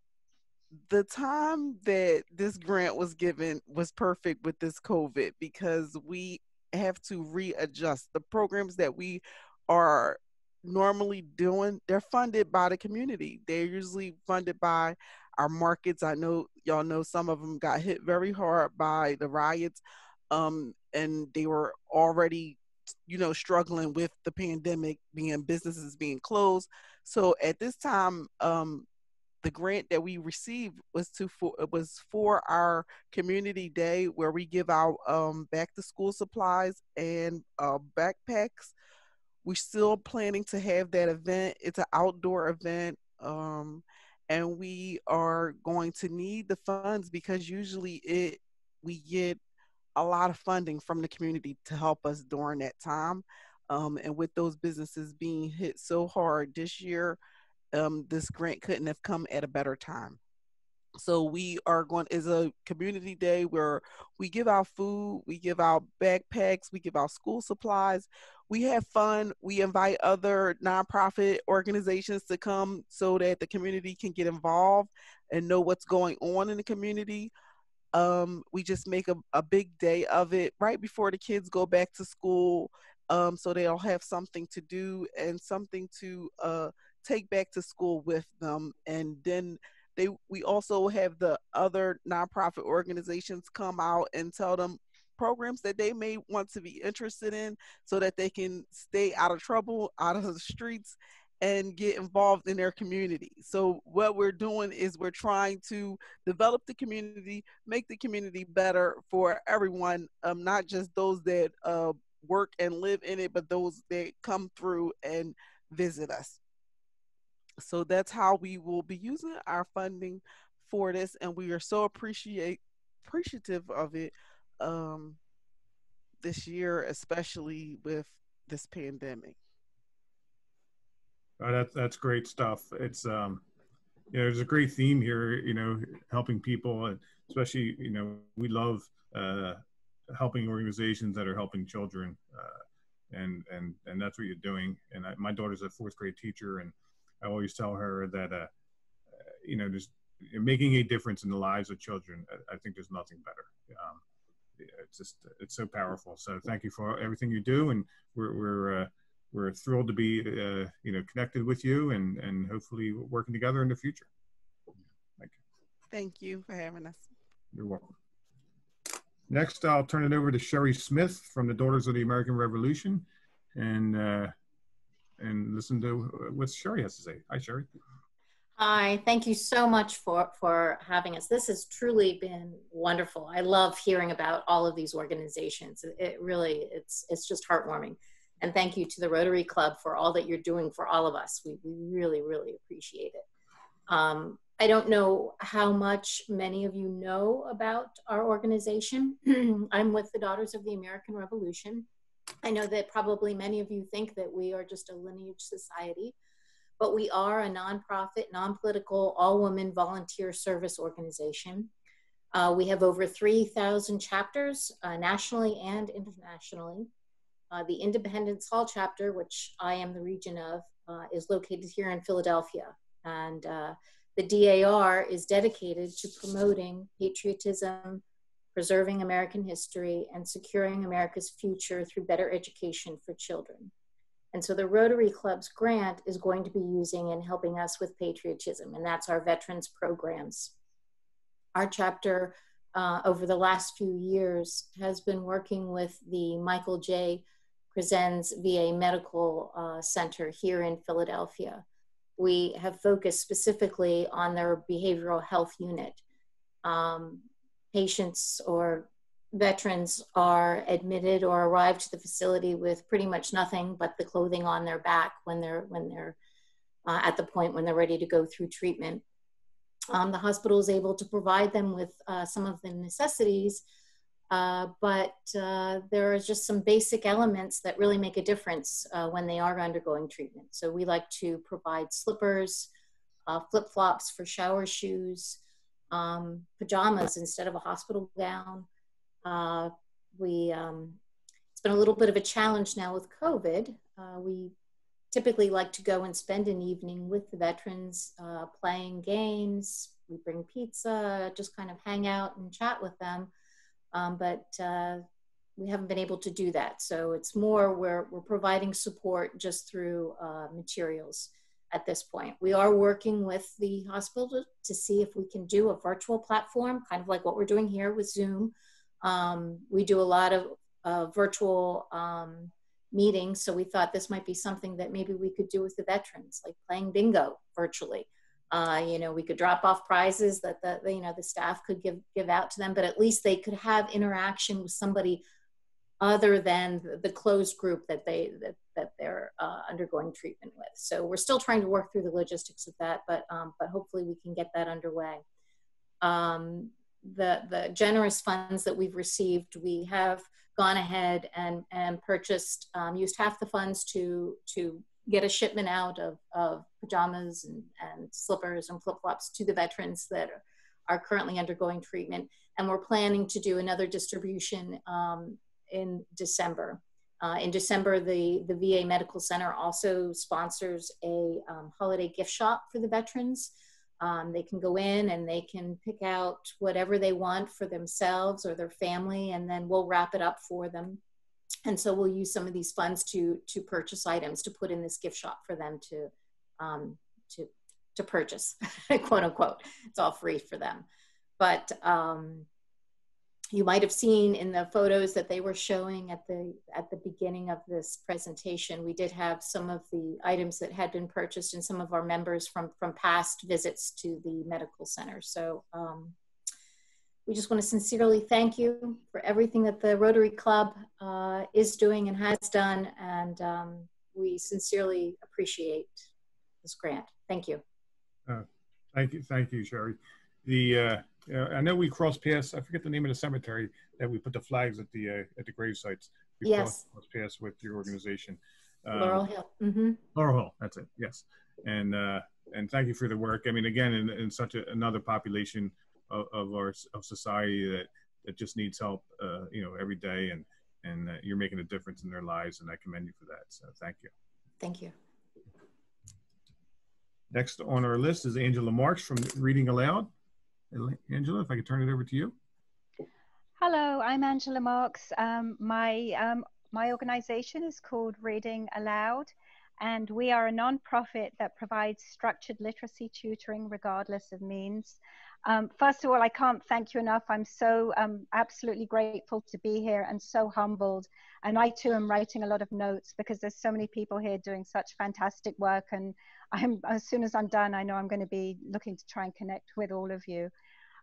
the time that this grant was given was perfect with this COVID, because we have to readjust the programs that we are normally doing. They're funded by the community. They're usually funded by our markets. I know y'all know some of them got hit very hard by the riots, and they were already, struggling with the pandemic, businesses being closed. So at this time, the grant that we received was for our community day, where we give out back to school supplies and backpacks. We're still planning to have that event. It's an outdoor event, and we are going to need the funds, because usually we get a lot of funding from the community to help us during that time. And with those businesses being hit so hard this year, this grant couldn't have come at a better time. So we are going, is a community day where we give out food, we give out backpacks, we give out school supplies, we have fun, we invite other nonprofit organizations to come so that the community can get involved and know what's going on in the community. We just make a big day of it right before the kids go back to school, so they'll have something to do and something to take back to school with them. And then we also have the other nonprofit organizations come out and tell them programs that they may want to be interested in, so that they can stay out of trouble, out of the streets, and get involved in their community. So what we're doing is we're trying to develop the community, make the community better for everyone, not just those that work and live in it, but those that come through and visit us. So that's how we will be using our funding for this, and we are so appreciative of it this year, especially with this pandemic. That's great stuff. It's there's a great theme here, helping people, and especially, we love helping organizations that are helping children, and that's what you're doing. And my daughter's a 4th grade teacher, and I always tell her that just making a difference in the lives of children. I think there's nothing better. It's so powerful. So thank you for everything you do, and we're thrilled to be connected with you, and hopefully working together in the future. Thank you. Thank you for having us. You're welcome. Next, I'll turn it over to Shari Smith from the Daughters of the American Revolution, and listen to what Shari has to say. Hi, Shari. Hi, thank you so much for having us. This has truly been wonderful. I love hearing about all of these organizations. It really, it's just heartwarming. And thank you to the Rotary Club for all that you're doing for all of us. We really, really appreciate it. I don't know how much many of you know about our organization. I'm with the Daughters of the American Revolution. I know that probably many of you think that we are just a lineage society, but we are a nonprofit, non-political, all-women volunteer service organization. We have over 3,000 chapters nationally and internationally. The Independence Hall chapter, which I am the region of, is located here in Philadelphia. And the DAR is dedicated to promoting patriotism, preserving American history, and securing America's future through better education for children. And so the Rotary Club's grant is going to be using and helping us with patriotism, and that's our veterans programs. Our chapter over the last few years has been working with the Michael J. Crescenz VA Medical Center here in Philadelphia. We have focused specifically on their behavioral health unit. Patients or veterans are admitted or arrive to the facility with pretty much nothing but the clothing on their back when they're at the point when they're ready to go through treatment. The hospital is able to provide them with some of the necessities, but there are just some basic elements that really make a difference when they are undergoing treatment. So we like to provide slippers, flip-flops for shower shoes, pajamas instead of a hospital gown. It's been a little bit of a challenge now with COVID. We typically like to go and spend an evening with the veterans, playing games, we bring pizza, just kind of hang out and chat with them. But we haven't been able to do that. So it's more we're providing support just through materials at this point. We are working with the hospital to see if we can do a virtual platform, kind of like what we're doing here with Zoom. We do a lot of virtual meetings, so we thought this might be something that maybe we could do with the veterans, like playing bingo virtually. You know, we could drop off prizes that the staff could give out to them, but at least they could have interaction with somebody other than the closed group that they're undergoing treatment with. So we're still trying to work through the logistics of that, but hopefully we can get that underway. The generous funds that we've received, we have gone ahead and purchased, used half the funds to get a shipment out of pajamas and slippers and flip-flops to the veterans that are currently undergoing treatment. And we're planning to do another distribution in December. In December, the VA Medical Center also sponsors a holiday gift shop for the veterans. They can go in and they can pick out whatever they want for themselves or their family, and then we'll wrap it up for them. And so we'll use some of these funds to purchase items to put in this gift shop for them to purchase, quote unquote. It's all free for them. But you might have seen in the photos that they were showing at the beginning of this presentation, we did have some of the items that had been purchased and some of our members from past visits to the medical center. So we just want to sincerely thank you for everything that the Rotary Club is doing and has done, and we sincerely appreciate this grant. Thank you. Thank you, Shari. I know we crossed paths. I forget the name of the cemetery that we put the flags at the grave sites. We yes. Crossed paths with your organization. Laurel Hill. Mm-hmm. Laurel Hill. That's it. Yes. And thank you for the work. I mean, again, in such another population of society that just needs help, every day, and you're making a difference in their lives, and I commend you for that. So thank you. Thank you. Next on our list is Angela Marks from Reading Aloud. Angela, if I could turn it over to you. Hello, I'm Angela Marks. My organization is called Reading Aloud, and we are a non-profit that provides structured literacy tutoring regardless of means. First of all, I can't thank you enough. I'm so absolutely grateful to be here and so humbled. And I too am writing a lot of notes because there's so many people here doing such fantastic work. And as soon as I'm done, I know I'm going to be looking to try and connect with all of you.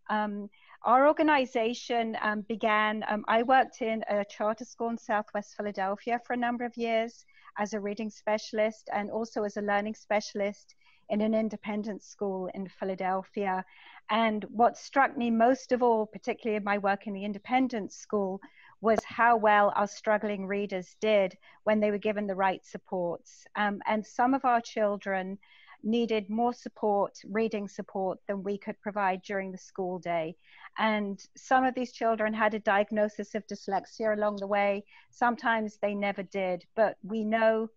Our organization began, I worked in a charter school in Southwest Philadelphia for a number of years as a reading specialist and also as a learning specialist in an independent school in Philadelphia. And what struck me most of all, particularly in my work in the independent school, was how well our struggling readers did when they were given the right supports. And some of our children needed more support, reading support, than we could provide during the school day. And some of these children had a diagnosis of dyslexia along the way. Sometimes they never did, but we know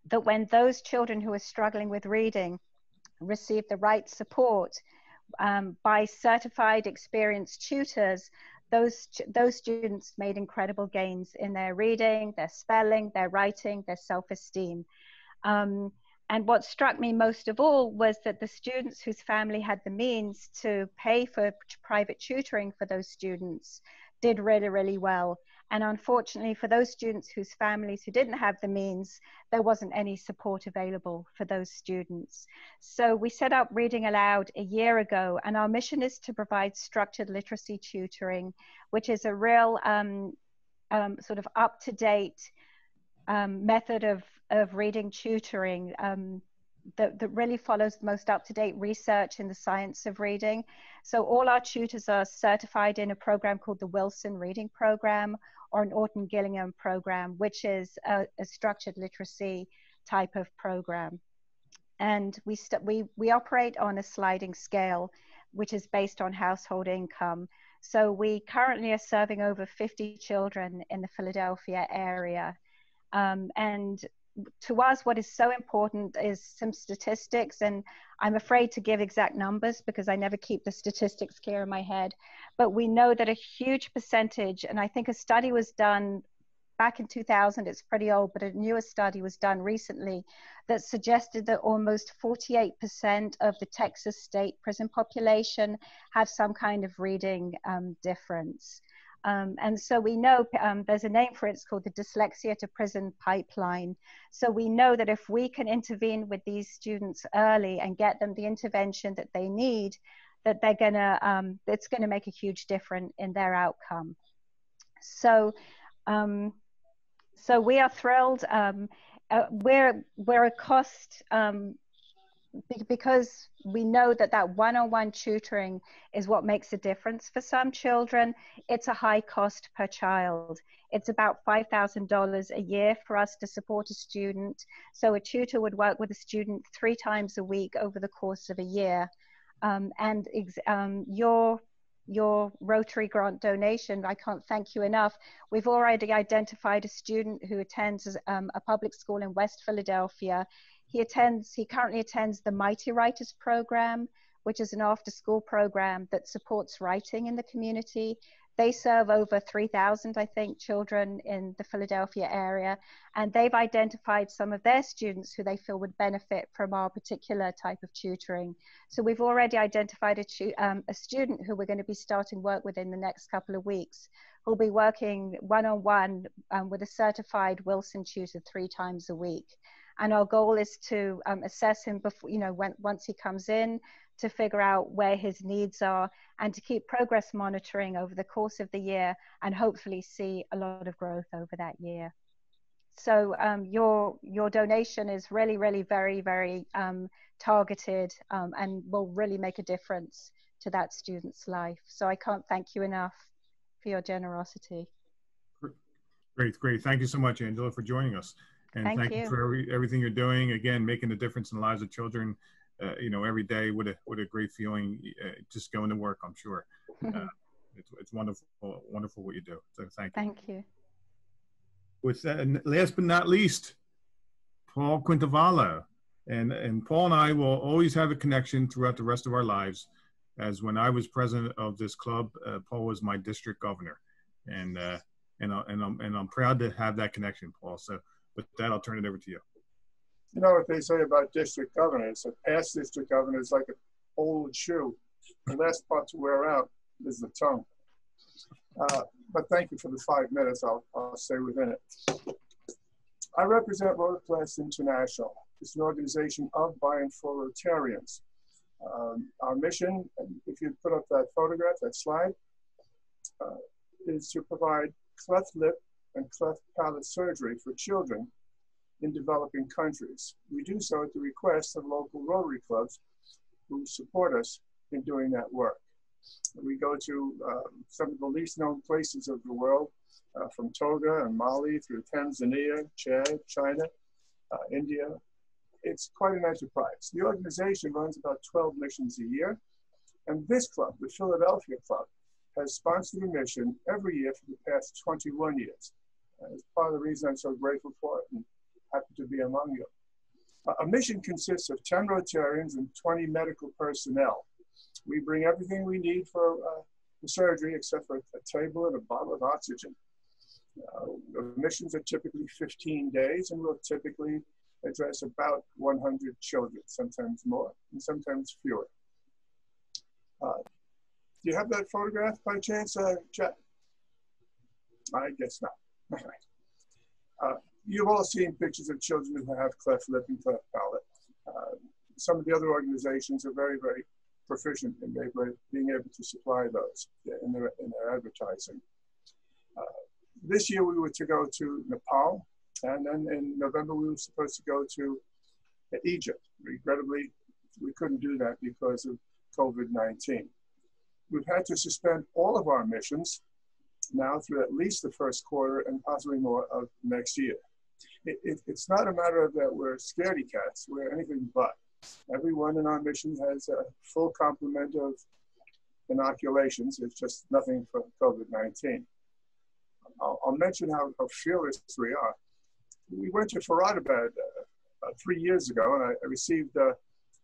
that when those children who are struggling with reading receive the right support by certified experienced tutors, those students made incredible gains in their reading, their spelling, their writing, their self-esteem. And what struck me most of all was that the students whose family had the means to pay for private tutoring for those students did really, really well. And unfortunately for those students whose families who didn't have the means, there wasn't any support available for those students. So we set up Reading Aloud a year ago, and our mission is to provide structured literacy tutoring, which is a real sort of up-to-date method of reading tutoring that really follows the most up-to-date research in the science of reading. So all our tutors are certified in a program called the Wilson Reading Program or an Orton-Gillingham program, which is a structured literacy type of program. And we operate on a sliding scale, which is based on household income. So we currently are serving over 50 children in the Philadelphia area. And to us, what is so important is some statistics, and I'm afraid to give exact numbers because I never keep the statistics clear in my head, but we know that a huge percentage, and I think a study was done back in 2000, it's pretty old, but a newer study was done recently that suggested that almost 48% of the Texas state prison population have some kind of reading difference. And so we know there's a name for it, it's called the dyslexia to prison pipeline. So we know that if we can intervene with these students early and get them the intervention that they need, that they're gonna, it's gonna make a huge difference in their outcome. So, so we are thrilled. We're a cost, because we know that that one-on-one tutoring is what makes a difference for some children. It's a high cost per child. It's about $5,000 a year for us to support a student. So a tutor would work with a student 3 times a week over the course of a year. Your Rotary grant donation, I can't thank you enough. We've already identified a student who attends a public school in West Philadelphia. He currently attends the Mighty Writers program, which is an after-school program that supports writing in the community. They serve over 3,000, I think, children in the Philadelphia area, and they've identified some of their students who they feel would benefit from our particular type of tutoring. So we've already identified a student who we're going to be starting work with in the next couple of weeks, who'll be working one-on-one with a certified Wilson tutor 3 times a week. And our goal is to assess him before, once he comes in, to figure out where his needs are and to keep progress monitoring over the course of the year and hopefully see a lot of growth over that year. So your donation is really, really very, very targeted and will really make a difference to that student's life. So I can't thank you enough for your generosity. Great. Thank you so much, Angela, for joining us. And thank you for everything you're doing. Again, making a difference in the lives of children, every day. What a great feeling, just going to work, I'm sure. It's wonderful what you do. So thank you. Thank you. With that, and last but not least, Paul Quintavallo. And Paul and I will always have a connection throughout the rest of our lives, as when I was president of this club, Paul was my district governor. And I'm proud to have that connection, Paul. So with that, I'll turn it over to you. You know what they say about district governors? A past district governor is like an old shoe. The last part to wear out is the tongue. But thank you for the 5 minutes. I'll stay within it. I represent Rotary International. It's an organization of, by, and for Rotarians. Our mission, and if you put up that photograph, that slide, is to provide cleft lip and cleft palate surgery for children in developing countries. We do so at the request of local Rotary clubs who support us in doing that work. We go to some of the least known places of the world, from Togo and Mali through Tanzania, Chad, China, India. It's quite an enterprise. The organization runs about 12 missions a year, and this club, the Philadelphia Club, has sponsored a mission every year for the past 21 years. It's part of the reason I'm so grateful for it and happy to be among you. A mission consists of 10 Rotarians and 20 medical personnel. We bring everything we need for surgery except for a table and a bottle of oxygen. The missions are typically 15 days, and we'll typically address about 100 children, sometimes more and sometimes fewer. Do you have that photograph by chance, Jack? I guess not. You've all seen pictures of children who have cleft lip and cleft palate. Some of the other organizations are very, very proficient in being able to supply those in their advertising. This year we were to go to Nepal, and then in November we were supposed to go to Egypt. Regrettably, we couldn't do that because of COVID-19. We've had to suspend all of our missions now through at least the first quarter and possibly more of next year. It's not a matter of that we're scaredy cats, we're anything but. Everyone in our mission has a full complement of inoculations. It's just nothing for COVID-19. I'll mention how fearless we are. we went to Farad about 3 years ago, and I received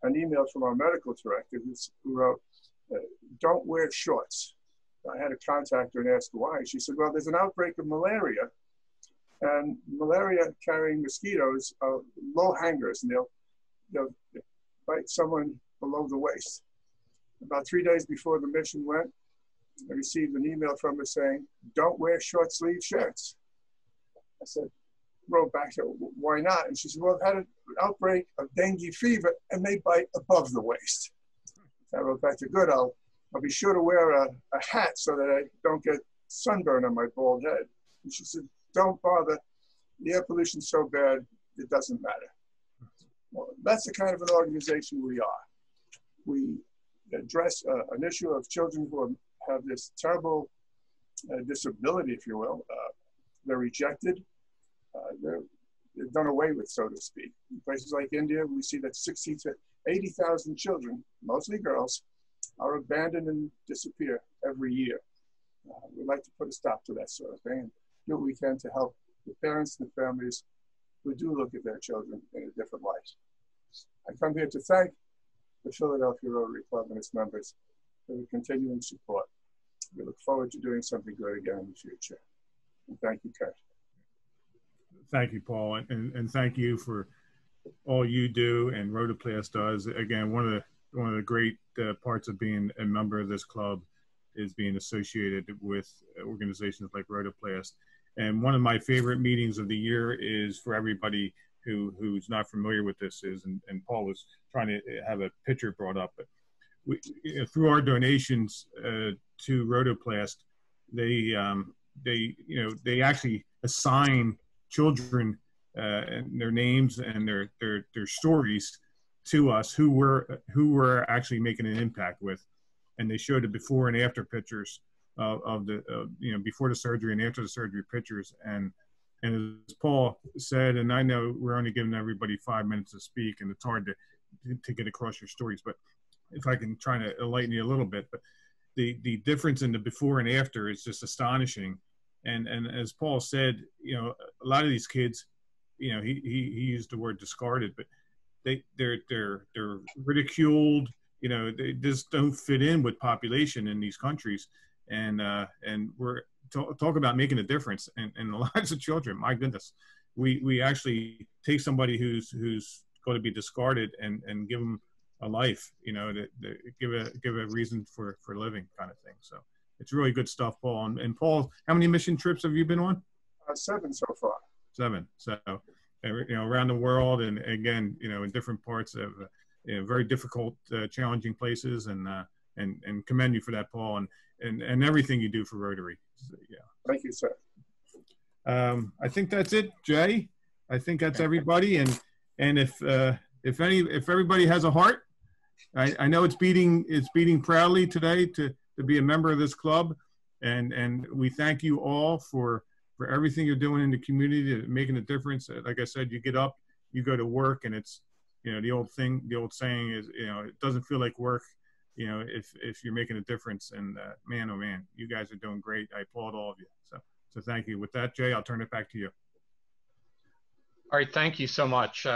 an email from our medical director who wrote, "Don't wear shorts." I had to contact her and ask her why. She said, "Well, there's an outbreak of malaria, and malaria-carrying mosquitoes are low hangers, and they'll bite someone below the waist." About 3 days before the mission went, I received an email from her saying, "Don't wear short sleeve shirts." I said, wrote back to her, "Why not?" And she said, "Well, I've had an outbreak of dengue fever and they bite above the waist." I wrote back to her, "Good, I'll be sure to wear a hat so that I don't get sunburn on my bald head." And she said, "Don't bother. The air pollution's so bad, it doesn't matter." Well, that's the kind of an organization we are. We address an issue of children who have this terrible disability, if you will. They're rejected. They're done away with, so to speak. In places like India, we see that 60 to 80,000 children, mostly girls, are abandoned and disappear every year. We'd like to put a stop to that sort of thing and do what we can to help the parents and the families who do look at their children in a different light. I come here to thank the Philadelphia Rotary Club and its members for the continuing support. We look forward to doing something good again in the future. And thank you, Kurt. Thank you, Paul, and thank you for all you do and Rotoplas does. Again, one of the great parts of being a member of this club is being associated with organizations like Rotoplas. And one of my favorite meetings of the year is, for everybody who's not familiar with this, and Paul was trying to have a picture brought up, but we, through our donations to Rotoplas, they actually assign children and their names and their stories to us who we're actually making an impact with, and they showed the before and after pictures of the before the surgery and after the surgery pictures. And as Paul said, and I know we're only giving everybody 5 minutes to speak, and it's hard to get across your stories, but if I can try to enlighten you a little bit, but the difference in the before and after is just astonishing. And as Paul said, a lot of these kids, he used the word discarded, but they're ridiculed. They just don't fit in with population in these countries. And we're talk about making a difference in the lives of children. My goodness, we actually take somebody who's going to be discarded and give them a life, to give a reason for living, kind of thing. So it's really good stuff, Paul. And Paul, how many mission trips have you been on? 7 so far. 7. So, around the world, and again, in different parts of very difficult, challenging places, and commend you for that, Paul, and everything you do for Rotary. So, yeah. Thank you, sir. I think that's it, Jay. I think that's everybody. And if everybody has a heart, I know it's beating proudly today to be a member of this club, and we thank you all for everything you're doing in the community, making a difference. Like I said, you get up, you go to work, and it's the old saying is it doesn't feel like work, if you're making a difference. And man, oh man, you guys are doing great. I applaud all of you. So thank you. With that, Jay, I'll turn it back to you. All right, thank you so much.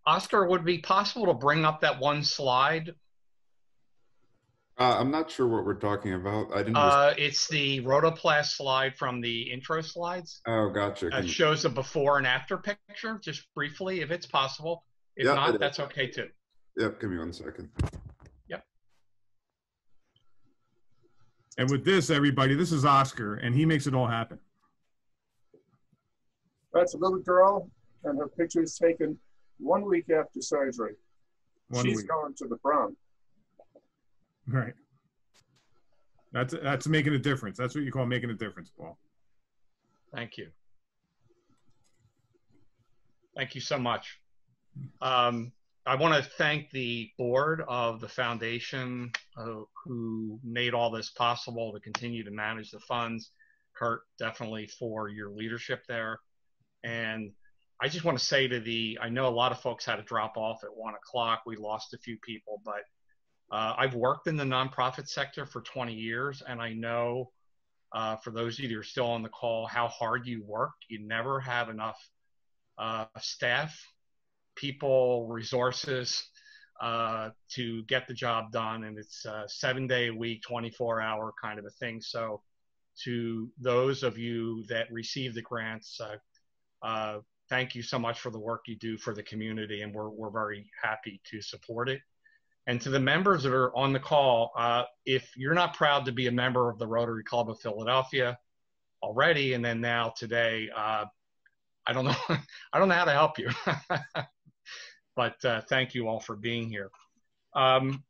Oscar, would it be possible to bring up that one slide? I'm not sure what we're talking about. I didn't. It's the Rotoplas slide from the intro slides. Oh, gotcha. It shows a before and after picture, just briefly, if it's possible. If not, that's okay too. Yep, give me 1 second. Yep. And with this, everybody, this is Oscar, and he makes it all happen. That's a little girl, and her picture is taken 1 week after surgery. She's going to the prom. Right. That's making a difference. That's what you call making a difference, Paul. Thank you. Thank you so much. I want to thank the board of the foundation who made all this possible to continue to manage the funds. Kurt, definitely for your leadership there. And I just want to say I know a lot of folks had to drop off at 1 o'clock. We lost a few people, but I've worked in the nonprofit sector for 20 years, and I know for those of you who are still on the call, how hard you work. You never have enough staff, people, resources to get the job done. And it's a 7-day a week, 24-hour kind of a thing. So to those of you that receive the grants, thank you so much for the work you do for the community, and we're very happy to support it. And to the members that are on the call, if you're not proud to be a member of the Rotary Club of Philadelphia already, and then now today, I don't know, I don't know how to help you, but thank you all for being here.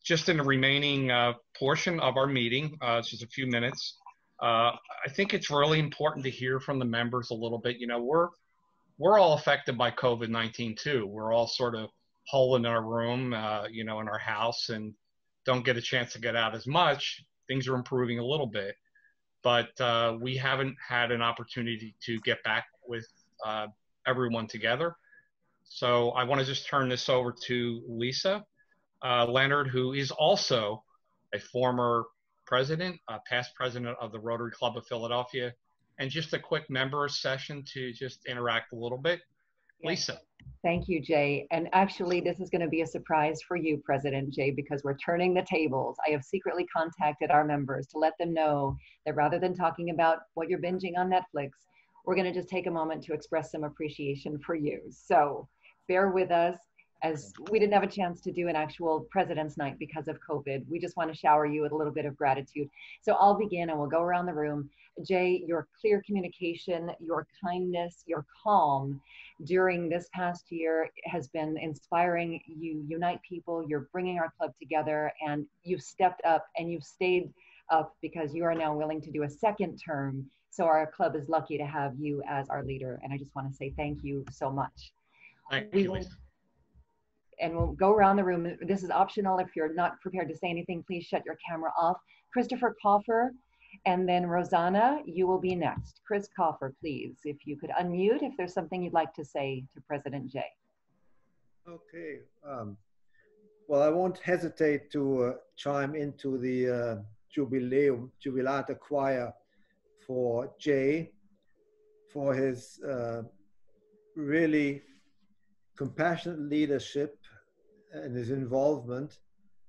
Just in the remaining portion of our meeting, it's just a few minutes. I think it's really important to hear from the members a little bit. You know, we're all affected by COVID-19 too. We're all sort of hole in our room, you know, in our house, and don't get a chance to get out as much. Things are improving a little bit, but we haven't had an opportunity to get back with everyone together. So I want to just turn this over to Lisa Leonard, who is also a former president, past president of the Rotary Club of Philadelphia, and just a quick member session to just interact a little bit. Lisa. Thank you, Jay. And actually, this is going to be a surprise for you, President Jay, because we're turning the tables. I have secretly contacted our members to let them know that rather than talking about what you're binging on Netflix, we're going to just take a moment to express some appreciation for you. So bear with us, as we didn't have a chance to do an actual President's Night because of COVID. We just want to shower you with a little bit of gratitude. So I'll begin and we'll go around the room. Jay, your clear communication, your kindness, your calm during this past year has been inspiring. You unite people, you're bringing our club together, and you've stepped up and you've stayed up because you are now willing to do a second term. So our club is lucky to have you as our leader. And I just want to say thank you so much. Thank you, Lisa. And we'll go around the room. This is optional. If you're not prepared to say anything, please shut your camera off. Christopher Coffer, and then Rosanna, you will be next. Chris Coffer, please, if you could unmute if there's something you'd like to say to President Jay. Okay. Well, I won't hesitate to chime into the Jubilate choir for Jay, for his really compassionate leadership and his involvement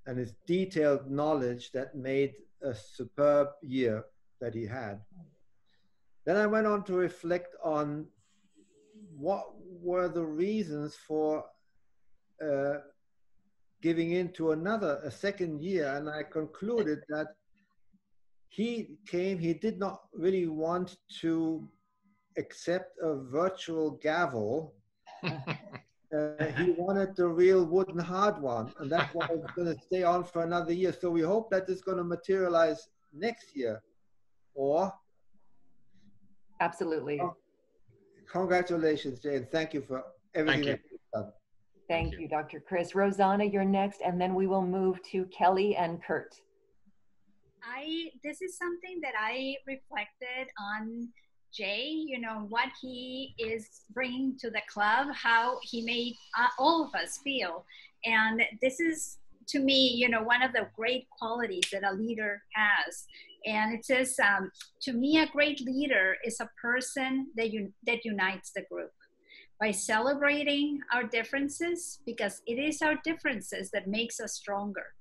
and his detailed knowledge that made a superb year that he had. Then I went on to reflect on what were the reasons for giving into a second year, and I concluded that he did not really want to accept a virtual gavel. He wanted the real wooden hard one, and that's why it's going to stay on for another year. So we hope that it's going to materialize next year. Or? Absolutely. Oh, congratulations, Jay, and thank you for everything that you've done. Thank you, Dr. Chris. Rosanna, you're next, and then we will move to Kelly and Kurt. This is something that I reflected on Jay, you know, what he is bringing to the club, how he made all of us feel. And this is, to me, you know, one of the great qualities that a leader has. And it says, to me, a great leader is a person that unites the group by celebrating our differences, because it is our differences that makes us stronger.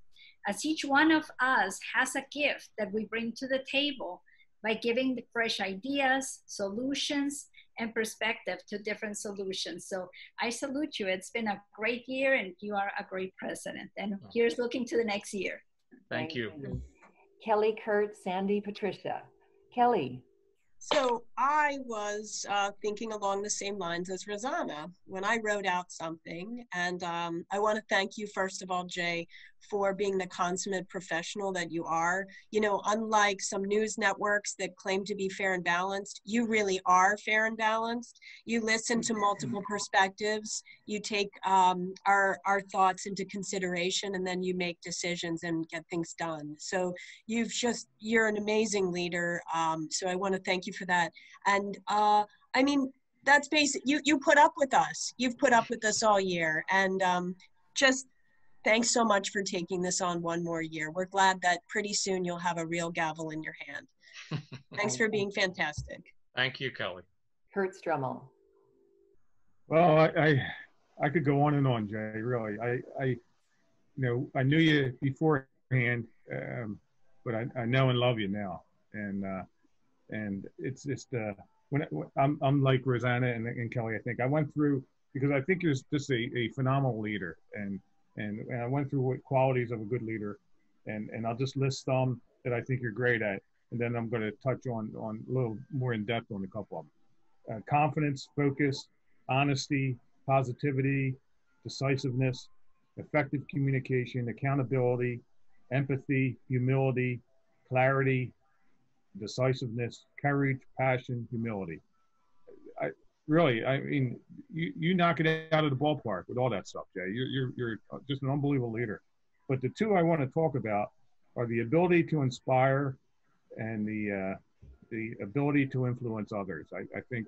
As each one of us has a gift that we bring to the table, by giving the fresh ideas, solutions, and perspective to different solutions. So I salute you. It's been a great year, and you are a great president. And here's looking to the next year. Thank you. Kelly, Kurt, Sandy, Patricia. Kelly. So I was thinking along the same lines as Rosanna when I wrote out something. And I want to thank you, first of all, Jay, for being the consummate professional that you are. You know, unlike some news networks that claim to be fair and balanced, you really are fair and balanced. You listen to multiple perspectives. You take our thoughts into consideration, and then you make decisions and get things done. So you're an amazing leader. So I want to thank you for that. And I mean, that's basic. You put up with us. You've put up with us all year. And just thanks so much for taking this on one more year. We're glad that pretty soon you'll have a real gavel in your hand. Thanks for being fantastic. Thank you, Kelly. Kurt Strummel. Well, I could go on and on, Jay. Really, I knew you beforehand, but I know and love you now, and it's just when I'm like Rosanna and Kelly. I think I went through, because I think you're just a phenomenal leader, and I went through what qualities of a good leader, and I'll just list some that I think you're great at, and then I'm going to touch on a little more in depth on a couple of them. Confidence, focus, honesty, positivity, decisiveness, effective communication, accountability, empathy, humility, clarity, decisiveness, courage, passion, humility. I mean, you knock it out of the ballpark with all that stuff, Jay. You're just an unbelievable leader. But the two I want to talk about are the ability to inspire and the ability to influence others. I think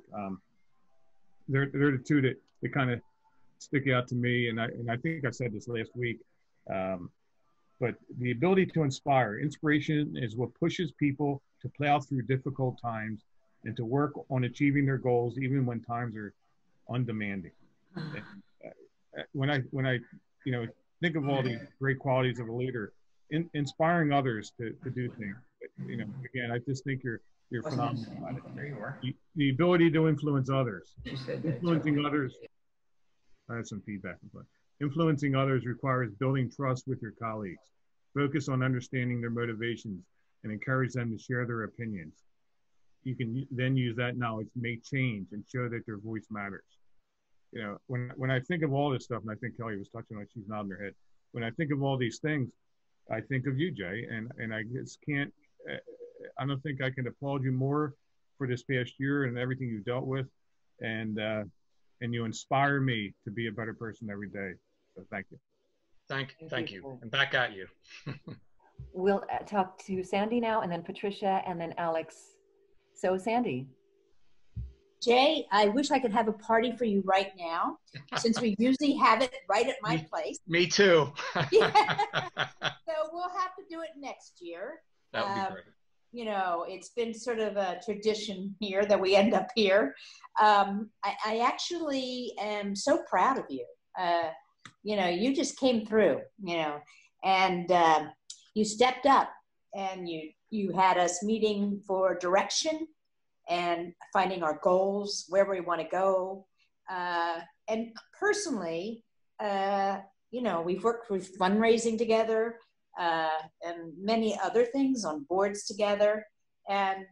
they're the two that kind of stick out to me, and I think I said this last week. But the ability to inspire, inspiration is what pushes people to plow through difficult times and to work on achieving their goals even when times are undemanding. When I think of all the great qualities of a leader, inspiring others to do things. Again, I just think you're phenomenal at it. There you are. The ability to influence others. She said that. Influencing others. I have some feedback. Influencing others requires building trust with your colleagues. Focus on understanding their motivations and encourage them to share their opinions. You can then use that knowledge to make change and show that their voice matters. When I think of all this stuff, and I think Kelly was touching on it, she's nodding her head. When I think of all these things, I think of you, Jay, and I just can't, I don't think I can applaud you more for this past year and everything you've dealt with. And you inspire me to be a better person every day. So thank you. Thank you. And back at you. We'll talk to Sandy now, and then Patricia, and then Alex. So Sandy. Jay, I wish I could have a party for you right now, since we usually have it right at my place. Me too. Yeah. So we'll have to do it next year. That would be great. It's been sort of a tradition here that we end up here. I actually am so proud of you. You just came through, and you stepped up, and you had us meeting for direction and finding our goals, where we want to go. And personally, we've worked with fundraising together and many other things on boards together. And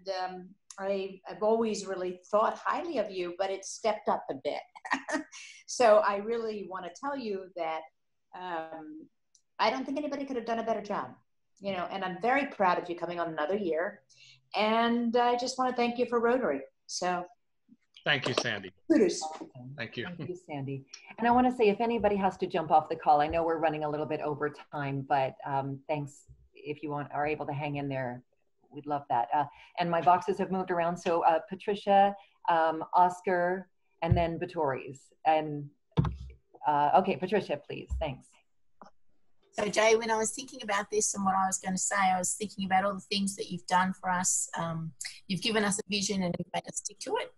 I've always really thought highly of you, but it's stepped up a bit. So I really want to tell you that I don't think anybody could have done a better job, and I'm very proud of you coming on another year. And I just want to thank you for Rotary. So thank you, Sandy. Kudos. Thank you. Thank you, Sandy. And I want to say, if anybody has to jump off the call, I know we're running a little bit over time, but thanks if you are able to hang in there. We'd love that. And my boxes have moved around. So Patricia, Oscar, and then Vittori's. And okay, Patricia, please. Thanks. So Jay, when I was thinking about this and what I was going to say, I was thinking about all the things that you've done for us. You've given us a vision and you've made us stick to it.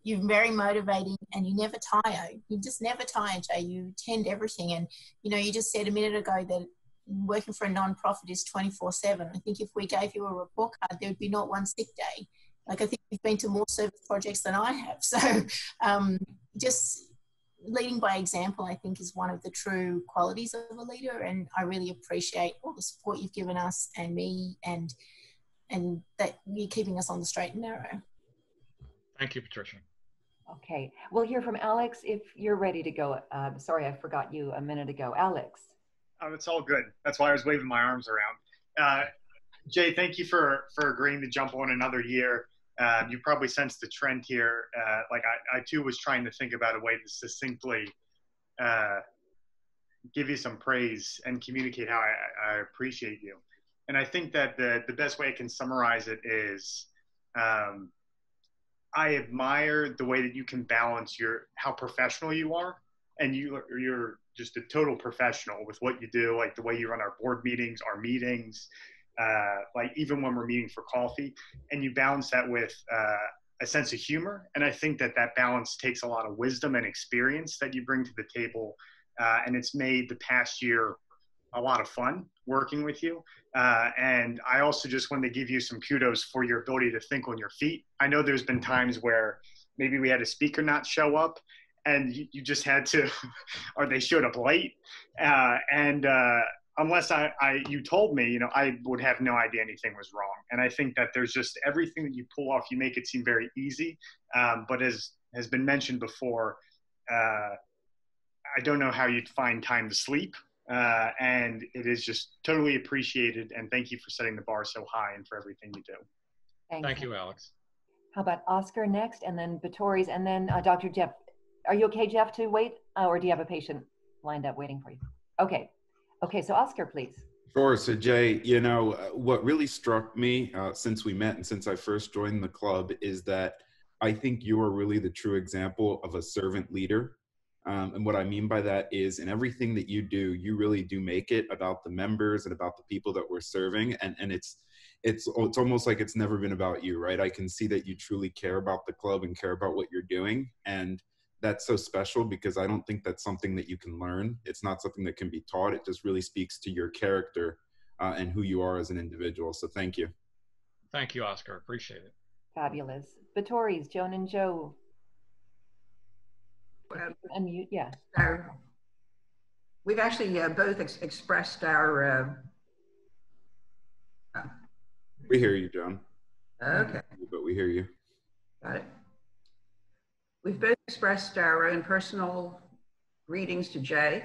You're very motivating and you never tire. You just never tire, Jay. You attend everything. And, you just said a minute ago that working for a non-profit is 24/7. I think if we gave you a report card, there would be not one sick day. I think you've been to more service projects than I have. So just leading by example, I think, is one of the true qualities of a leader. And I really appreciate all the support you've given us and me, and that you're keeping us on the straight and narrow. Thank you, Patricia. Okay, we'll hear from Alex if you're ready to go. Sorry, I forgot you a minute ago. Alex. Oh, it's all good. That's why I was waving my arms around. Jay, thank you for agreeing to jump on another year. You probably sensed the trend here. I too was trying to think about a way to succinctly give you some praise and communicate how I appreciate you. And I think that the best way I can summarize it is I admire the way that you can balance how professional you are, and you're just a total professional with what you do, like the way you run our board meetings, our meetings, even when we're meeting for coffee, and you balance that with a sense of humor. And I think that that balance takes a lot of wisdom and experience that you bring to the table. And it's made the past year a lot of fun working with you. And I also just wanted to give you some kudos for your ability to think on your feet. I know there's been times where maybe we had a speaker not show up and you just had to, or they showed up late. Unless you told me, I would have no idea anything was wrong. And I think that there's just everything that you pull off, you make it seem very easy. But as has been mentioned before, I don't know how you'd find time to sleep. And it is just totally appreciated. And thank you for setting the bar so high and for everything you do. Thank you, Alex. How about Oscar next, and then Batoris, and then Dr. Jeff. Are you okay, Jeff, to wait? Or do you have a patient lined up waiting for you? Okay. Okay, so Oscar, please. Sure. So Jay, what really struck me since we met and since I first joined the club is that I think you are really the true example of a servant leader. And what I mean by that is in everything that you do, you really do make it about the members and about the people that we're serving. And it's almost like it's never been about you, right? I can see that you truly care about the club and care about what you're doing. And that's so special because I don't think that's something that you can learn. It's not something that can be taught. It just really speaks to your character and who you are as an individual. So thank you. Thank you, Oscar. Appreciate it. Fabulous. Batoris, Joan and Joe. Unmute, yeah. We've actually both expressed our... We hear you, John. Okay. But we hear you. Got it. We've both expressed our own personal greetings to Jay.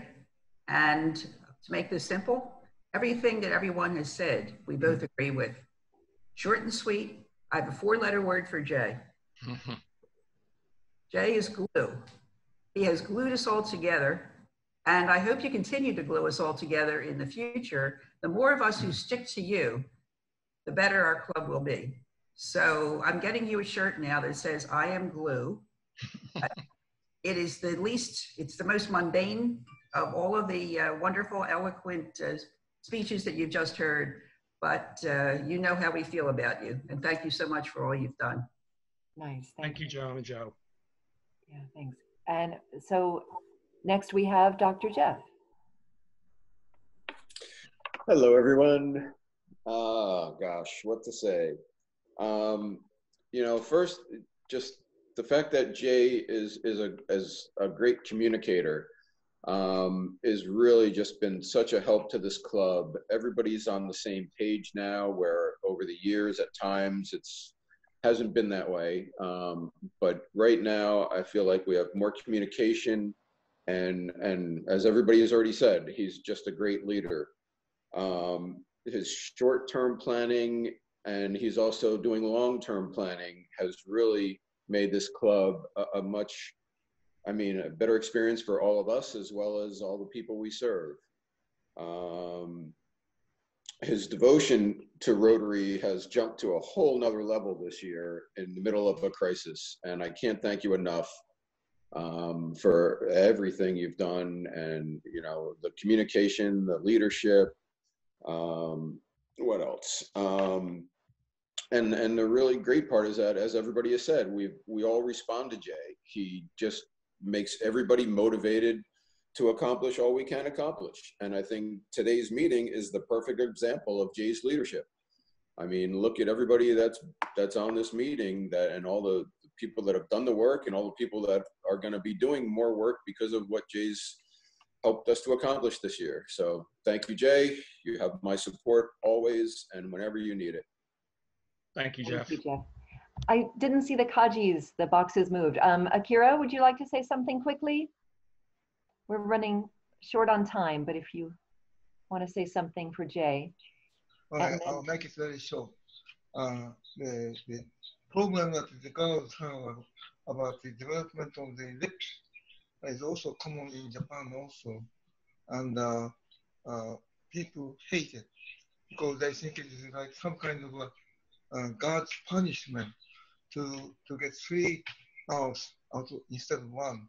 And to make this simple, everything that everyone has said, we both agree with. Short and sweet. I have a 4-letter word for Jay. Jay is glue. He has glued us all together. And I hope you continue to glue us all together in the future. The more of us who stick to you, the better our club will be. So I'm getting you a shirt now that says, I am glue. It is it's the most mundane of all of the wonderful, eloquent speeches that you've just heard, but you know how we feel about you. And thank you so much for all you've done. Nice. Thank you, Joan and Joe. Yeah, thanks. And so next we have Dr. Jeff. Hello, everyone. Oh, gosh, what to say? First, just the fact that Jay is a great communicator is really just been such a help to this club. Everybody's on the same page now, where over the years at times hasn't been that way. But right now I feel like we have more communication, and as everybody has already said, he's just a great leader. His short-term planning, and he's also doing long-term planning, has really made this club a better experience for all of us, as well as all the people we serve. His devotion to Rotary has jumped to a whole nother level this year in the middle of a crisis. And I can't thank you enough for everything you've done, and, the communication, the leadership, what else? And the really great part is that, as everybody has said, we all respond to Jay. He just makes everybody motivated to accomplish all we can accomplish. And I think today's meeting is the perfect example of Jay's leadership. I mean, look at everybody that's on this meeting, and all the people that have done the work, and all the people that are going to be doing more work because of what Jay's helped us to accomplish this year. So thank you, Jay. You have my support always and whenever you need it. Thank you, Jeff. Thank you, Jeff. I didn't see the Kajis, the boxes moved. Akira, would you like to say something quickly? We're running short on time, but if you want to say something for Jay. Okay, I'll make it very short. The program that the girls have about the development of the lips is also common in Japan also. And people hate it because they think it is like some kind of God's punishment to get 3 mouths instead of 1.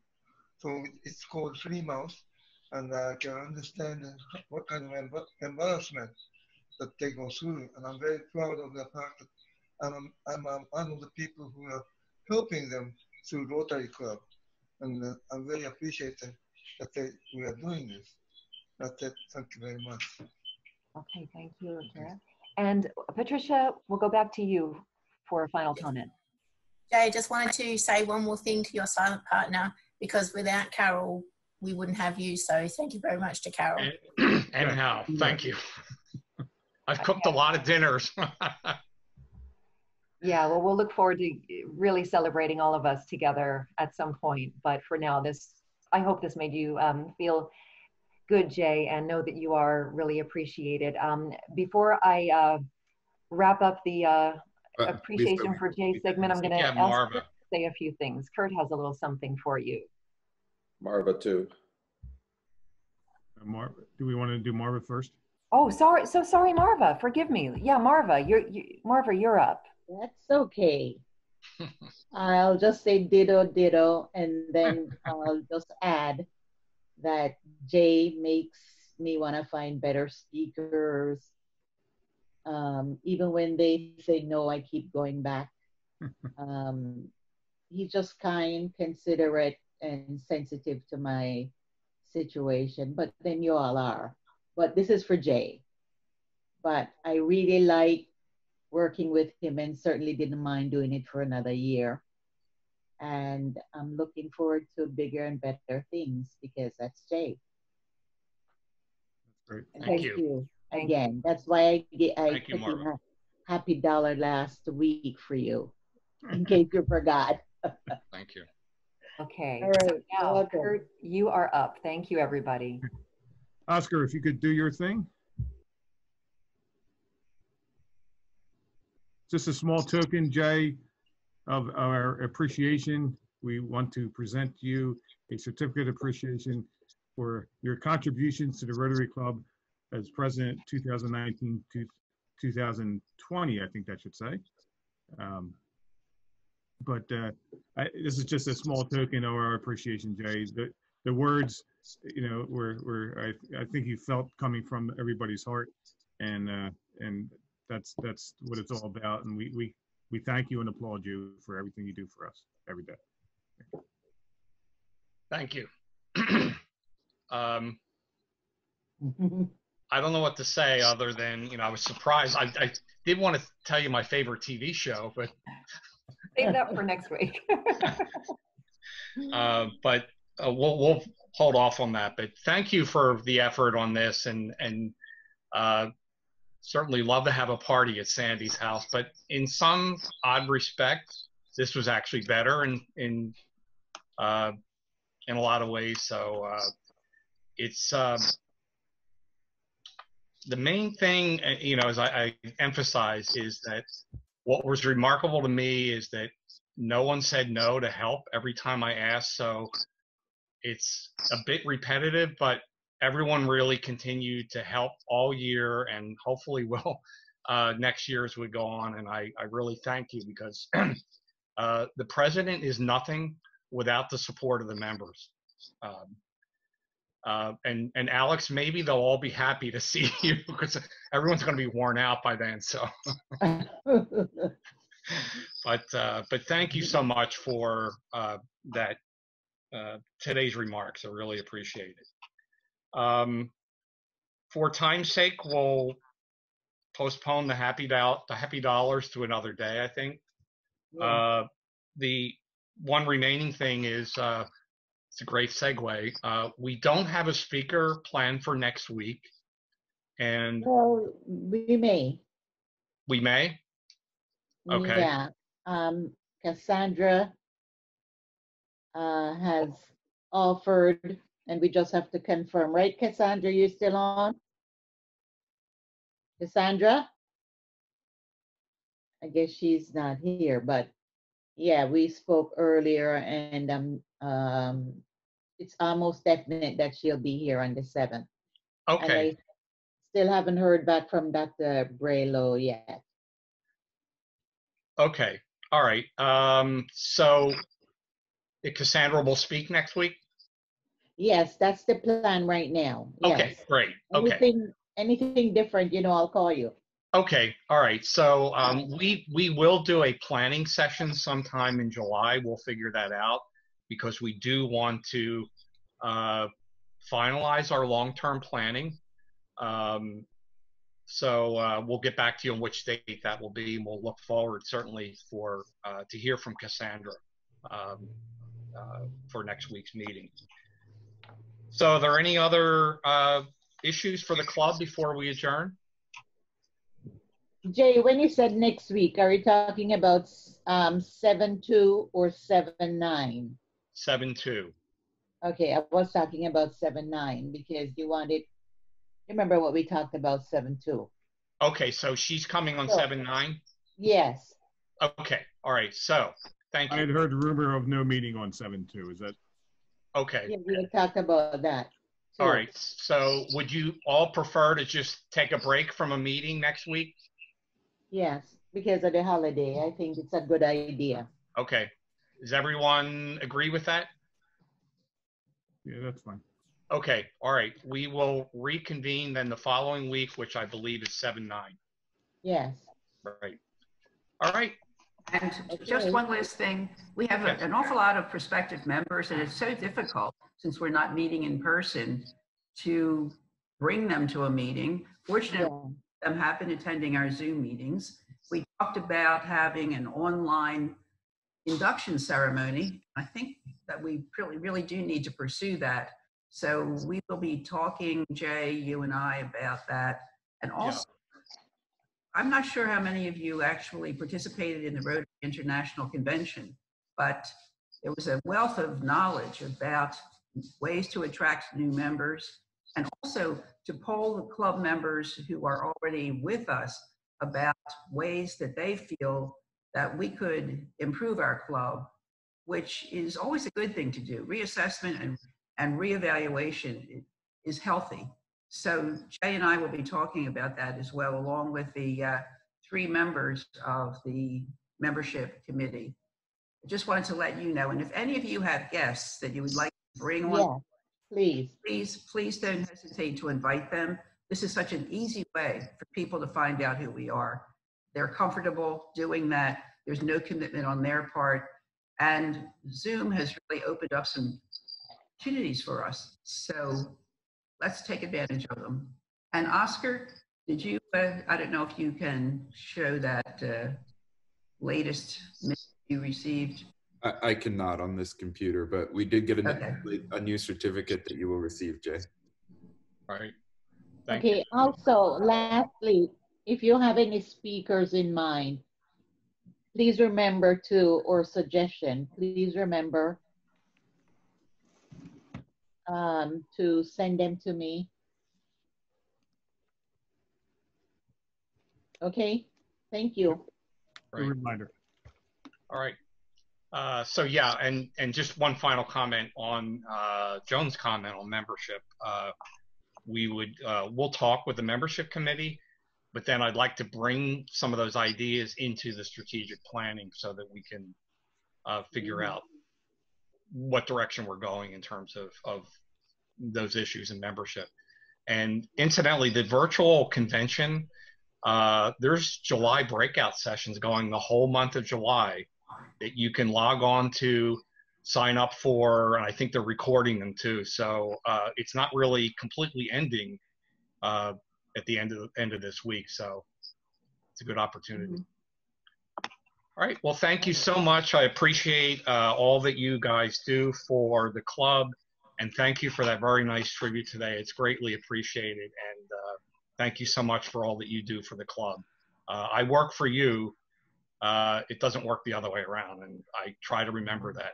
So it's called 3 mouths, and I can understand what kind of embarrassment that they go through. And I'm very proud of the fact that I'm one of the people who are helping them through Rotary Club. And I'm very appreciative that we are doing this. That's it. Thank you very much. Okay, thank you, Tara. And Patricia, we'll go back to you for a final comment. Jay, I just wanted to say one more thing to your silent partner, because without Carol, we wouldn't have you. So thank you very much to Carol. And Hal, thank you. I've cooked a lot of dinners. Yeah, well, we'll look forward to really celebrating all of us together at some point. But for now, I hope this made you feel good, Jay, and know that you are really appreciated. Before I wrap up the appreciation for Jay segment, I'm going to ask Kurt to say a few things. Kurt has a little something for you. Marva too. Marva, do we want to do Marva first? Oh, sorry. So sorry, Marva. Forgive me. Yeah, Marva, Marva, you're up. That's okay. I'll just say ditto, and then I'll just add that Jay makes me want to find better speakers. Even when they say no, I keep going back. He's just kind, considerate, and sensitive to my situation, but then you all are. But this is for Jay. But I really like working with him and certainly didn't mind doing it for another year. And I'm looking forward to bigger and better things because that's Jay. Great. Thank you again. That's why I put a happy dollar last week for you, in case you forgot. Thank you. Okay. All right. So now, Kurt, you are up. Thank you, everybody. Oscar, if you could do your thing. Just a small token, Jay, of our appreciation. We want to present you a certificate of appreciation for your contributions to the Rotary Club as president 2019 to 2020, I think that should say. This is just a small token of our appreciation, Jay. The words, you know, I think you felt coming from everybody's heart, and that's what it's all about. And we thank you and applaud you for everything you do for us every day. Thank you. I don't know what to say other than, you know, I was surprised. I did want to tell you my favorite TV show, but save that for next week. But we'll hold off on that. But thank you for the effort on this, and certainly love to have a party at Sandy's house. But in some odd respect, this was actually better in a lot of ways. So it's the main thing, you know, as I emphasize, is that what was remarkable to me is that no one said no to help every time I asked. So it's a bit repetitive, but everyone really continued to help all year, and hopefully will next year as we go on. And I really thank you, because the president is nothing without the support of the members. And Alex, maybe they'll all be happy to see you, because everyone's going to be worn out by then. So, but thank you so much for that today's remarks. I really appreciate it. For time's sake, we'll postpone the happy dollars to another day, I think. Yeah. The one remaining thing is, it's a great segue. We don't have a speaker planned for next week. And well, we may. We may? Okay. Yeah. Cassandra has offered, and we just have to confirm, right, Cassandra? You still on? Cassandra? I guess she's not here, but yeah, we spoke earlier, and it's almost definite that she'll be here on the 7th. Okay. And I still haven't heard back from Dr. Braylow yet. Okay. All right. So Cassandra will speak next week? Yes, that's the plan right now. Yes. Okay, great. Okay. Anything different, you know, I'll call you. Okay, all right. So we will do a planning session sometime in July. We'll figure that out because we do want to finalize our long-term planning. So we'll get back to you on which date that will be, and we'll look forward certainly for to hear from Cassandra for next week's meeting. So are there any other issues for the club before we adjourn? Jay, when you said next week, are you talking about 7-2 or 7-9? 7-2. Okay, I was talking about 7-9 because you wanted, remember what we talked about 7-2. Okay, so she's coming on 7-9? Yes. Okay, all right, so thank you. I had heard the rumor of no meeting on 7-2, is that? Okay. Yeah, we had talked about that. Too. All right, so would you all prefer to just take a break from a meeting next week? Yes, because of the holiday. I think it's a good idea. Okay. Does everyone agree with that? Yeah, that's fine. Okay, all right. We will reconvene then the following week, which I believe is 7-9. Yes. Right. All right. And just one last thing, we have an awful lot of prospective members, and it's so difficult since we're not meeting in person to bring them to a meeting. Fortunately, them have been attending our Zoom meetings. We talked about having an online induction ceremony. I think that we really do need to pursue that. So we will be talking, Jay, you and I, about that. And also, I'm not sure how many of you actually participated in the Rotary International Convention, but there was a wealth of knowledge about ways to attract new members, and also to poll the club members who are already with us about ways that they feel that we could improve our club, which is always a good thing to do. Reassessment and reevaluation is healthy. So Jay and I will be talking about that as well, along with the 3 members of the membership committee. I just wanted to let you know, and if any of you have guests that you would like to bring on, please don't hesitate to invite them. This is such an easy way for people to find out who we are. They're comfortable doing that. There's no commitment on their part. And Zoom has really opened up some opportunities for us. So let's take advantage of them. And Oscar, did you, I don't know if you can show that latest you received. I cannot on this computer, but we did get a new certificate that you will receive, Jay. All right. Okay, also, lastly, if you have any speakers in mind, please remember to, or suggestion, please remember to send them to me. Okay, thank you. Right. A reminder. All right. So yeah, and just one final comment on Joan's comment on membership. We'll talk with the membership committee, but then I'd like to bring some of those ideas into the strategic planning so that we can figure out what direction we're going in terms of those issues in membership. And incidentally, the virtual convention, there's July breakout sessions going the whole month of July that you can log on to, sign up for, and I think they're recording them too. So it's not really completely ending at the end of this week. So it's a good opportunity. All right. Well, thank you so much. I appreciate all that you guys do for the club, and thank you for that very nice tribute today. It's greatly appreciated, and thank you so much for all that you do for the club. I work for you. It doesn't work the other way around, and I try to remember that.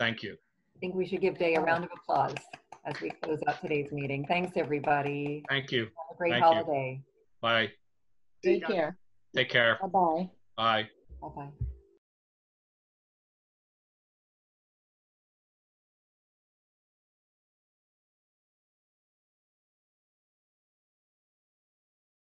Thank you. I think we should give Jay a round of applause as we close out today's meeting. Thanks, everybody. Thank you. Have a great Thank holiday. You. Bye. Take care. Take care. Bye-bye. Bye. Bye-bye.